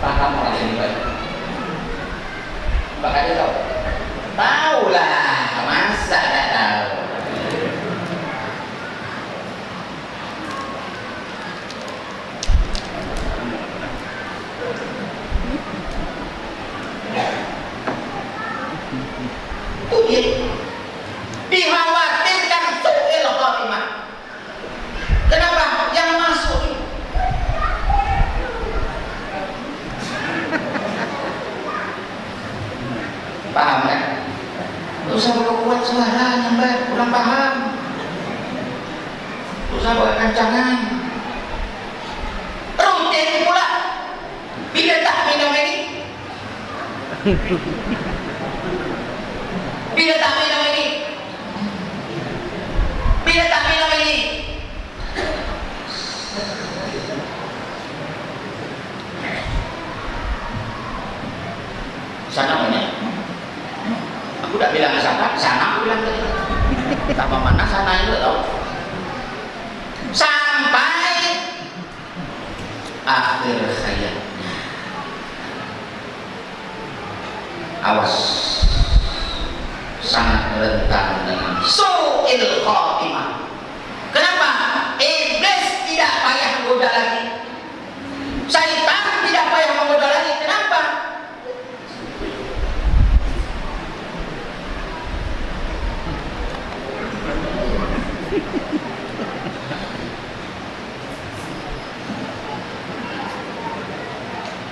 Paham orang ini Pak? Pak aja tahu? Tahu lah, masa tidak tahu? Itu dia dikhawatirkan su'il khatimah. Kenapa? Yang masuk ini paham kan? Tidak usah bawa kuat suaranya Mbak, kurang paham. Tidak usah bawa kancangan. Rutin pula. Bila tak minum ini? Bila tak minum ini? Bila tak minum ini? Sana mana? Aku tak bilang sana, sana aku bilang tadi. Tak mana sana itu tahu. Sampai akhir hayatnya. Awas, sangat rentan dengan su'il khatimah. Kenapa? Iblis tidak payah menggoda lagi. Syaitan tidak payah menggoda lagi. Kenapa?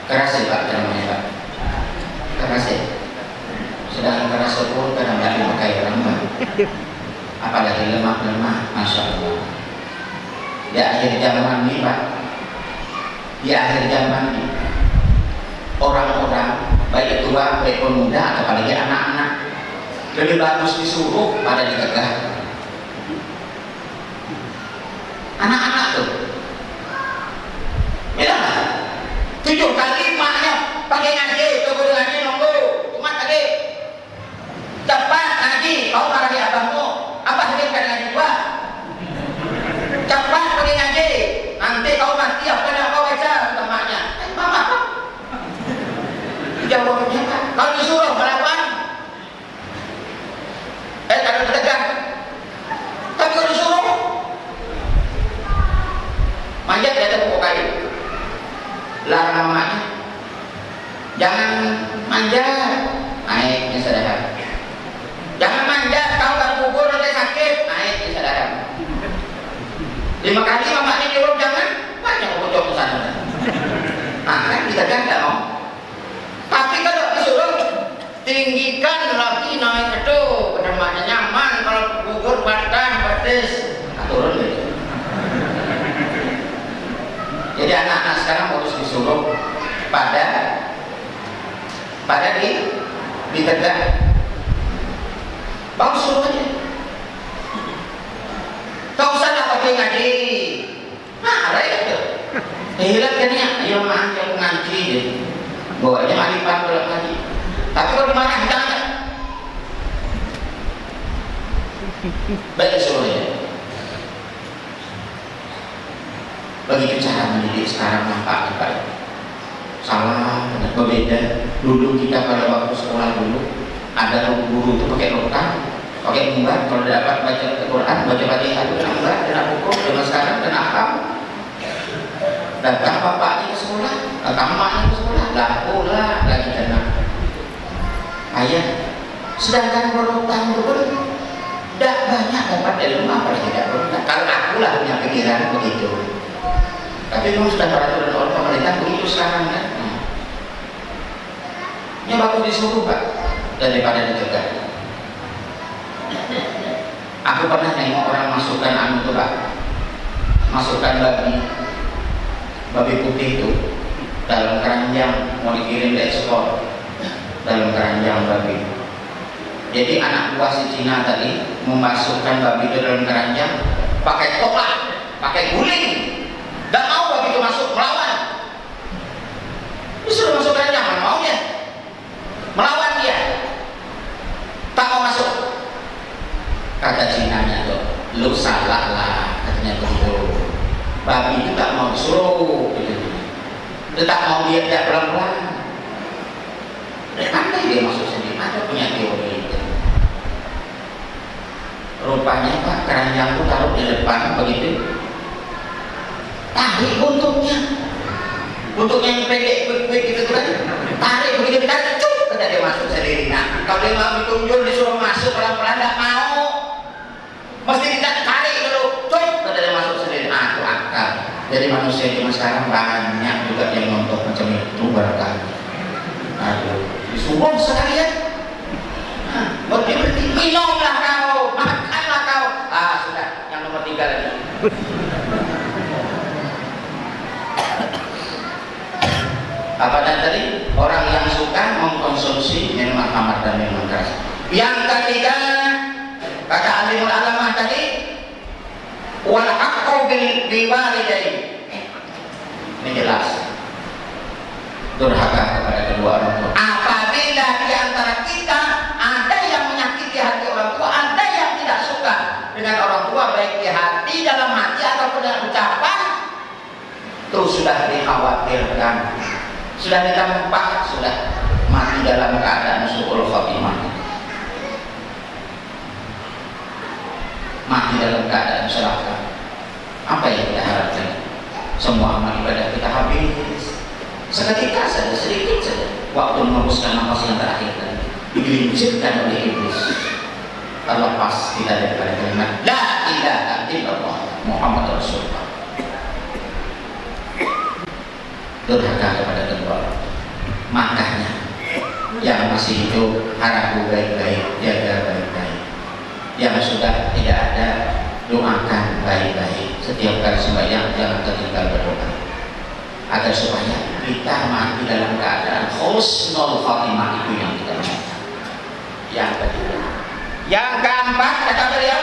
Keras ya Pak, namanya Pak. Keras ya. Sedang keras pun kadang tidak dipakai orang Pak. Apalagi lemah-lemah, masya Allah. Di akhir zaman ini Pak, di akhir zaman ini orang-orang baik tua, baik muda, apalagi anak-anak lebih bagus disuruh pada dicegah. Anak-anak tuh, ya 7 kali maknya pakai ngaji, tunggu ngaji nunggu, cuma tadi cepat ngaji, kau marahi abangmu, abah hadirkan ngaji gua, cepat pakai ngaji, nanti kau mati apa yang kau baca temannya, mama, jawabnya kan, kalau disuruh melawan, kalau tegang, tapi kalau disuruh, manjat di atas pokok kayu. Larang mamanya, jangan manjat, naik ya saudara. Jangan manjat, kau akan gugur nanti sakit, naik ya saudara. 5 kali mamanya nyuruh jangan, banyak bocor ke sana. Nah kan kita jaga mau. Tapi kalau disuruh tinggikan lagi naik itu, namanya nyaman. Kalau gugur batang, batis, turun gitu. Jadi anak-anak sekarang harus disuruh pada pada ditegak. Bang suruh aja. Tak usah lah pakai ngaji. Nah, ada itu. Hilang kan ya, ayo maaf yang ngaji deh. Bawa aja malifat kalau ngaji. Tapi kalau dimarah jangan. Baik suruh ya. Begitu cara mendidik sekarang nampaknya baik. Salah, berbeda. Dulu kita pada waktu sekolah dulu ada guru itu pakai rotan, pakai mimbar. Kalau dapat baca Al-Quran, baca Fatihah itu kena mimbar, kena pukul. Zaman sekarang kena apa? Datang bapaknya ke sekolah, datang emaknya ke sekolah, lah pula lagi kena ayah. Sedangkan rotan itu pun tidak banyak dapat ilmu apa tidak rotan. Kalau aku lah punya pikiran begitu. Tapi memang sudah peraturan oleh pemerintah begitu sekarang kan. Ini bagus disuruh Pak daripada dicegah. Aku pernah nengok orang masukkan anu tuh Pak, masukkan babi putih itu dalam keranjang mau dikirim diekspor dalam keranjang babi. Jadi anak buah si Cina tadi memasukkan babi itu dalam keranjang pakai tolak, pakai guling. Gak mau begitu masuk, melawan. Disuruh masuk keranjang, mana mau dia? Melawan dia. Tak mau masuk. Kata Cinanya tuh, lu salah lah, katanya begitu. Babi itu tak mau disuruh, gitu. Dia tak mau dia tidak pelan-pelan. Pandai dia masuk sendiri, ada punya teori itu. Rupanya Pak, keranjang itu taruh di depan begitu. Tarik buntutnya yang pendek quick gitu kan, tarik begitu ditarik cuk, kata dia masuk sendiri. Nah kalau dia mau ditunjuk disuruh masuk pelan-pelan tidak mau, mesti ditarik dulu cuk, kata dia masuk sendiri. Nah itu akal. Jadi manusia cuma sekarang banyak juga yang nonton macam itu barangkali. Aduh, disuruh sekalian. Nah, berarti minumlah kau, makanlah kau. Ah sudah, yang nomor 3 lagi. Apa tadi? Orang yang suka mengkonsumsi minuman khamar dan minuman keras. Yang ketiga, kata alimul alamah tadi, wal haqqu bil walidain. Ini jelas. Durhaka kepada kedua orang tua. Apabila di antara kita ada yang menyakiti hati orang tua, ada yang tidak suka dengan orang tua, baik di hati, dalam hati ataupun dalam ucapan, itu sudah dikhawatirkan. Sudah ditampak, sudah mati dalam keadaan su'ul khotimah, mati dalam keadaan celaka. Apa yang kita harapkan? Semua amal ibadah kita habis seketika saja, sedikit saja. Waktu mengembuskan nafas yang terakhir tadi digelincirkan oleh iblis, terlepas kita daripada kalimat la ilaha illallah Muhammad Rasulullah. Durhaka kepada kedua orang. Makanya yang masih hidup harap baik-baik, jaga baik-baik. Yang sudah tidak ada, doakan baik-baik. Setiap kali sembahyang jangan tertinggal berdoa, agar supaya kita mati dalam keadaan husnul khotimah. Itu yang kita minta. Yang kedua, yang keempat kata beliau,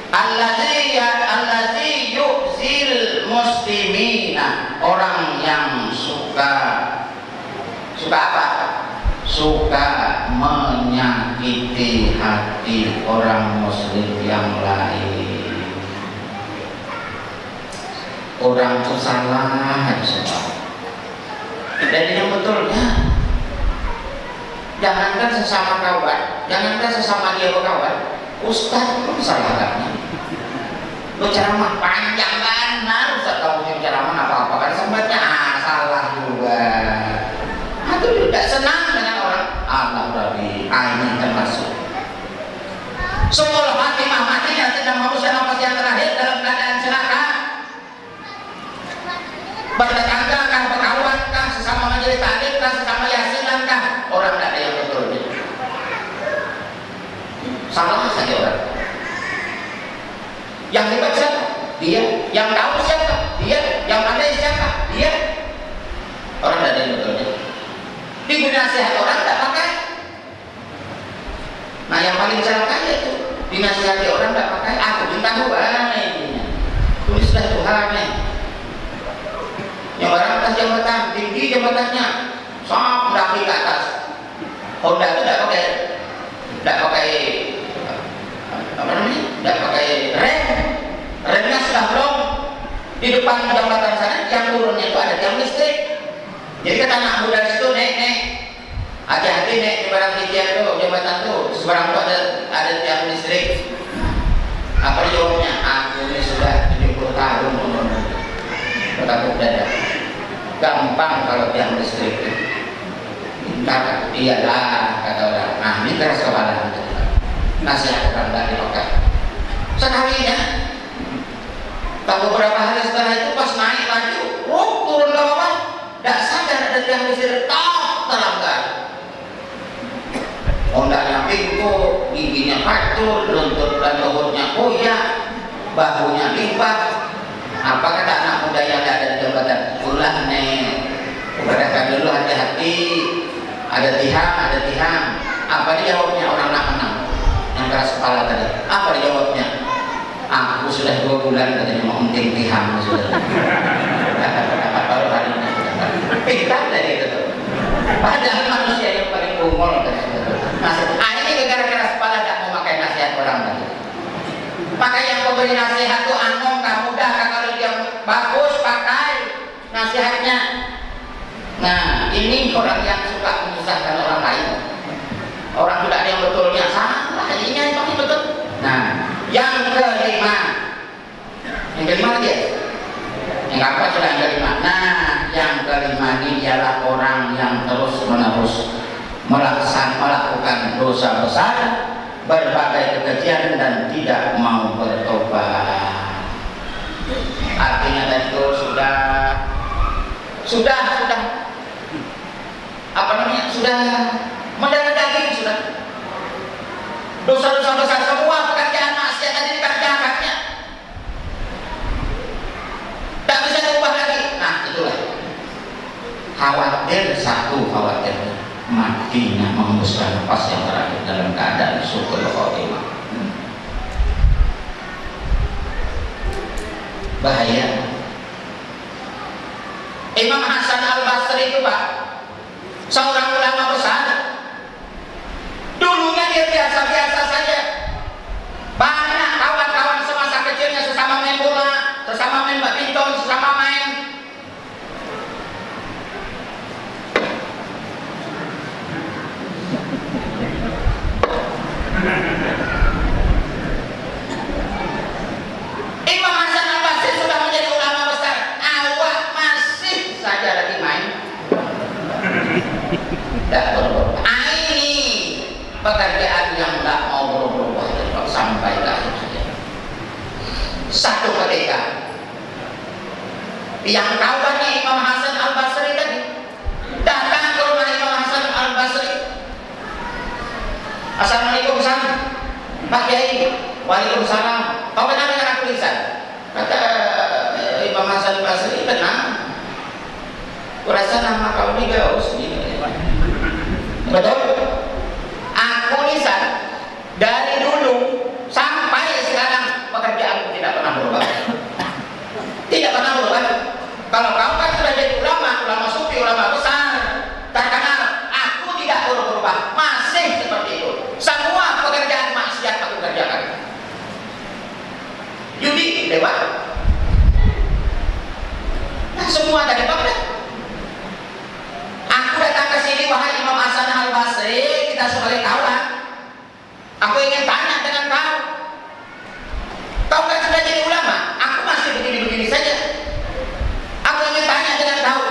allazi yu'zil muslimina, orang yang suka apa? Suka menyakiti hati orang muslim yang lain. Orang itu salah dan yang betulnya, jangankan sesama kawan, jangankan sesama dia berkawan, ustaz pun salah katanya. Lo ceramah panjang kan, nah ustaz kamu yang ceramah apa-apa kan sembatnya salah juga. Itu tidak senang dengan orang. Allah Rabbi, ini termasuk Sungguh Fatimah matinya sedang mengusir nafas yang terakhir dalam keadaan celaka. Bertetanggakah, berkawankah, sesama majelis taklimkah, sesama yasinkah? Orang tidak ada yang betul. Salah saja orang. Yang hebat siapa? Dia. Yang tahu siapa? Dia. Yang pandai siapa? Dia. Orang tidak ada yang betulnya. diberi nasihat orang tak pakai. Nah yang paling celaka itu dinasihati orang tak pakai. Aku minta doa ini, tulislah Tuhan nih. Yang orang atas jabatan, tinggi jabatannya, sok mendaki ke atas. Honda itu tidak pakai apa namanya? Tidak pakai rem. Remnya sudah belum. Di depan jembatan sana yang turunnya itu ada tiang listrik. Jadi kata anak muda di situ, nek, hati-hati nek di barang tiang tuh jembatan tuh seberang tuh ada tiang listrik. Apa jawabnya? Aku ini sudah 70 tahun umurnya. Bertakuk dada. Gampang kalau tiang listrik itu. Ntar iyalah kata orang. Nah ini keras kepala. Nasihat orang tak dipakai. Sekalinya. Tak beberapa hari setelah itu pas naik lagi, turun ke bawah, tidak sadar ada tiang listrik, terlanggar. Hondanya pintu, giginya pacul, lutut dan lehernya koyak, bahunya limbah. Apa kata anak muda yang ada di jembatan? Itulah nih, katakan dulu hati-hati, ada tihang. Apa dijawabnya orang nak menang? Yang keras kepala tadi. Apa dijawabnya? Aku sudah 2 bulan katanya mau unting tihang sudah. Baru hari ini. Pintar dari itu. Padahal manusia yang paling umur dari itu. Ini gara-gara kepala tidak mau pakai nasihat orang tadi. Maka yang memberi nasihat itu anong, kamu dah kalau dia bagus pakai nasihatnya. Nah ini orang yang suka menyusahkan orang lain. Orang tidak ada yang betulnya salah. Ini yang paling betul. Nah. Yang kelima dia? Yang apa sudah yang kelima? Nah, yang kelima ini ialah orang yang terus-menerus melakukan dosa besar, berbagai kekejian dan tidak mau bertobat. Artinya tadi itu sudah apa namanya? Sudah mendarah daging sudah. Dosa-dosa besar semua pekerjaan maksiat tadi dikerjakannya. Tak bisa diubah lagi. Nah itulah. Khawatir matinya menghembuskan nafas yang terakhir dalam keadaan syukur khotimah. Bahaya. Imam Hasan Al-Basri itu Pak, seorang ulama besar. Dulunya dia biasa-biasa saja. Banyak kawan-kawan semasa kecilnya sesama main bola, sesama main badminton, sesama main. Imam Hasan Al-Basri sudah menjadi ulama besar. Awak masih saja lagi main. Tidak berubah. Pekerjaan yang tidak mau berubah sampai akhir saja. Satu ketika yang kawannya Imam Hasan Al-Basri tadi datang ke rumah Imam Hasan Al-Basri. Assalamualaikum Pak Kiai. Waalaikumsalam. Kau kenal dengan aku lisan? Kata Imam Hasan Al-Basri, kenal. Kurasa nama kau ini Gaus. Betul? Aku lisan dari dulu sampai sekarang pekerjaanku tidak pernah berubah. Tidak pernah berubah. Kalau kau kan sudah jadi ulama sufi, ulama besar, terkenal, aku tidak berubah, masih seperti itu. Semua pekerjaan maksiat aku kerjakan. Judi lewat. Nah, semua dari mana? Aku datang ke sini wahai Imam Hasan Al-Basri, kita sebagai kawan. Aku ingin tanya dengan kau. Kau kan sudah jadi ulama, aku masih begini-begini saja. Aku ingin tanya dengan kau,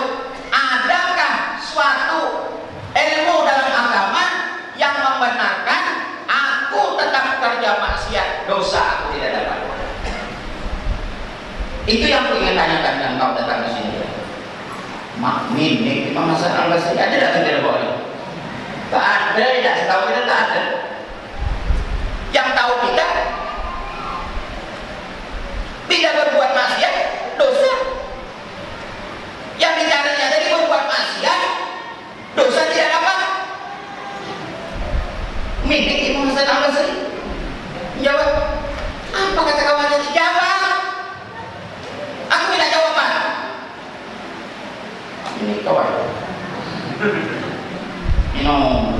adakah suatu ilmu dalam agama yang membenarkan aku tetap kerja maksiat, dosa aku tidak dapat? Itu yang aku ingin tanyakan dan kau datang ke sini. Makmin nih, Imam Hasan Al-Basri ada tak tidak boleh? Tak ada, ya setahu kita tak ada. Yang tahu kita tidak berbuat maksiat, dosa. Yang dicarinya tadi berbuat maksiat, dosa tidak dapat. minum.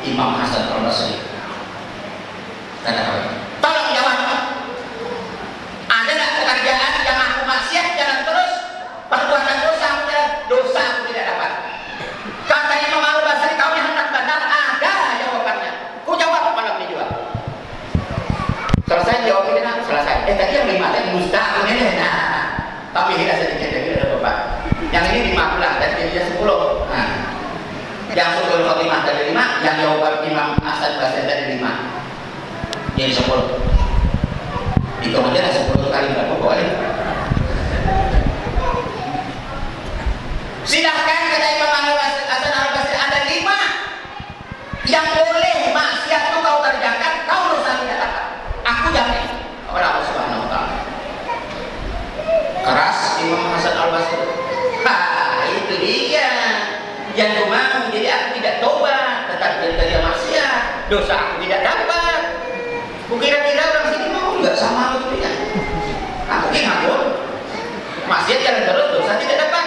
Imam Hasan Al-Basri kata apa? Tolong jawab. Ada tak pekerjaan yang aku maksiat jalan terus, perbuatan dosa aku jalan, dosa aku tidak dapat? Kata Imam Al-Basri, kau yang hendak benar, ada jawabannya. Ku jawab malam ini juga. Selesai jawab ini, selesai. Tadi yang 5 tadi mustahil ini. Nah, tapi tidak sedikit lagi ada beban. Yang ini 5 pula, dan jadinya 10. Nah, yang Syukur Khotimah tadi 5, yang jawaban Imam Hasan Basri tadi 5. Jadi 10. Itu aja lah 10 kali berapa boleh. Silahkan kata Imam Hasan Al-Basri, ada 5 yang boleh maksiat itu kau kerjakan, kau dosa tidak dapat. Aku jamin oleh Allah Subhanahu wa taala. Keras Imam Hasan Al-Basri. Itu dia. Yang aku mau, jadi aku tidak tobat, tetap kerja maksiat, dosa aku tidak dapat. Kukira-kira orang sini mau nggak sama aku ya? Aku ngawur, maksiat jalan terus, dosa tidak dapat.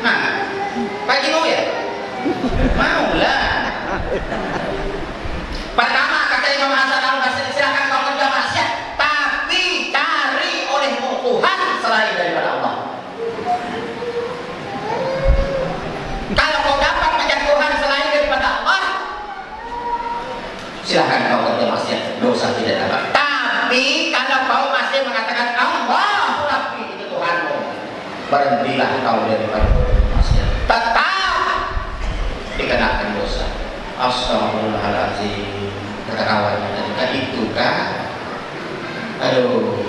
Nah, pagi mau ya? Mau lah. Pertama kata Imam Hasan Al-Basri, silahkan kau kerja maksiat, tapi cari olehmu Tuhan selain daripada Allah. Kalau kau dapat mencari Tuhan selain daripada Allah, silahkan kau kerja maksiat, dosa tidak dapat. Tapi kalau kau masih mengatakan Allah Rabbi itu Tuhanmu, berhentilah kau daripada maksiat, tetap dikenakan dosa. Astagfirullahaladzim. Kata kawannya tadi kan itu kan. Aduh,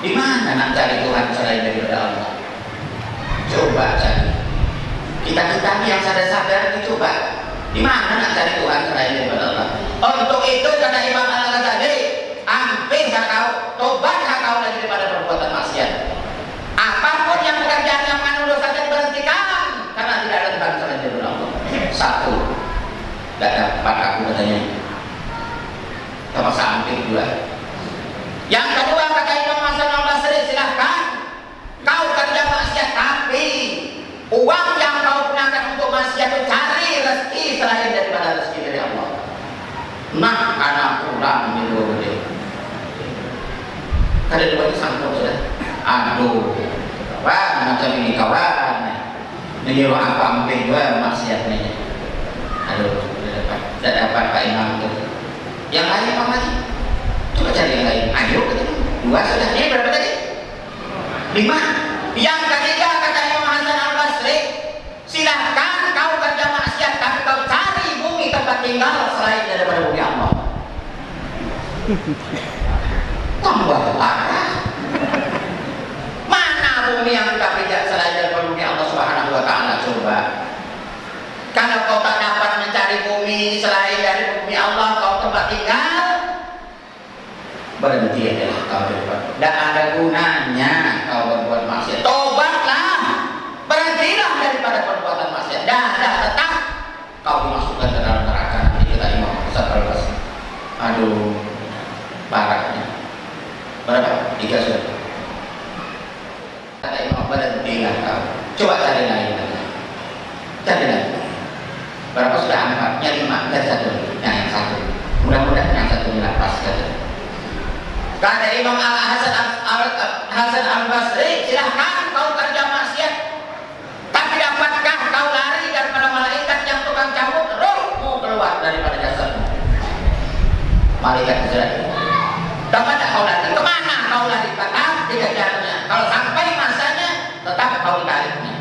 di mana nak cari Tuhan selain daripada Allah? Coba cari. Kita ini yang sadar-sadar ini coba. Di mana nak cari Tuhan selain daripada Allah? Untuk itu kata Imam Al-Ghazali, hampir kau tobat kau lagi daripada perbuatan maksiat. Apapun yang pekerjaan yang mengandung dosa diberhentikan karena tidak ada Tuhan selain daripada Allah. 1, tidak dapat aku katanya. Termasuk hampir 2. Yang kedua kata Imam Hasan Al-Basri, silahkan kau kerja maksiat, tapi uang yang kau gunakan untuk maksiat itu cari rezeki selain daripada rezeki dari Allah. Nah, anak pulang di luar gede. Kada dua ini sangkut sudah. Aduh, kawan macam ini kawan. Ini lo apa hampir 2 maksiatnya. Aduh, tidak dapat Pak Imam itu. Yang lain apa lagi? Coba cari yang lain. Ayo, 2 sudah. Ini berapa tadi? 5. Yang ketiga kata Imam Hasan Al-Basri, silahkan kau kerja maksiat, tapi kau cari bumi tempat tinggal selain daripada bumi Allah. Tambah parah. Mana bumi yang kita pijak selain daripada bumi Allah Subhanahu wa taala? Coba. Kalau kau tak dapat mencari bumi selain dari bumi Allah, kau tempat tinggal, berhenti adalah kau berbuat. Tidak ada gunanya kau berbuat maksiat. Tobatlah, berhentilah daripada perbuatan maksiat. Dah tetap kau dimasukkan ke dalam neraka. Nanti kita Imam Hasan Al-Basri. Aduh, parahnya. Berapa? 3 sudah. Kata Imam, berhentilah kau. Coba cari lain lagi. Cari lagi. Berapa sudah? 4, yang 5, dan 1. Yang 1. Mudah-mudahan yang 1 pas kata. Kata Imam Hasan Al-Basri, silahkan kau kerja maksiat, tapi dapatkah kau lari daripada malaikat yang tukang cabut rohmu keluar daripada jasadmu? Malaikat Israel. Dapat tak kau lari? Kemana kau lari? Tetap dikejarnya. Kalau sampai masanya, tetap kau ditariknya.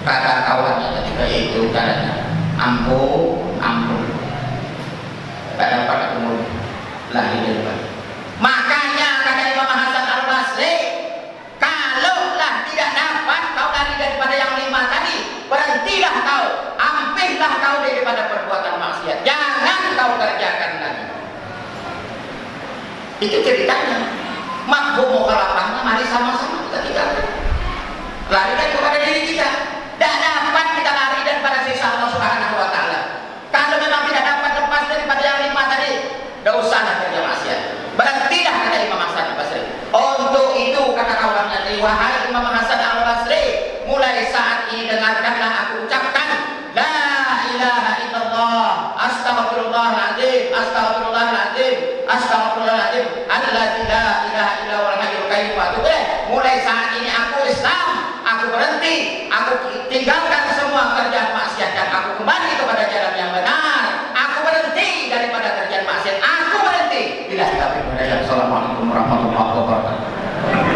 Kata kawannya ketika itu katanya, ampun, tak dapat aku lari daripada. Makanya kata Imam Hasan Al-Basri, kalaulah tidak dapat kau lari daripada yang 5 tadi, berhentilah kau, hampirlah kau daripada perbuatan maksiat, jangan kau kerjakan lagi. Itu ceritanya. Makhluk mukhalafahnya mari sama-sama kita tinggalkan. Larikan kepada diri kita. Tidak dapat kita lari daripada sisa Allah Subhanahu wa taala. Kalau memang tidak dapat lepas daripada yang 5 tadi, tidak usahlah kerja maksiat. Berhentilah mulai saat ini aku Islam, aku berhenti, aku tinggalkan semua kerjaan maksiat dan aku kembali kepada jalan yang benar. Aku berhenti daripada kerjaan maksiat, aku berhenti. Bila kita berada. Assalamualaikum warahmatullahi wabarakatuh.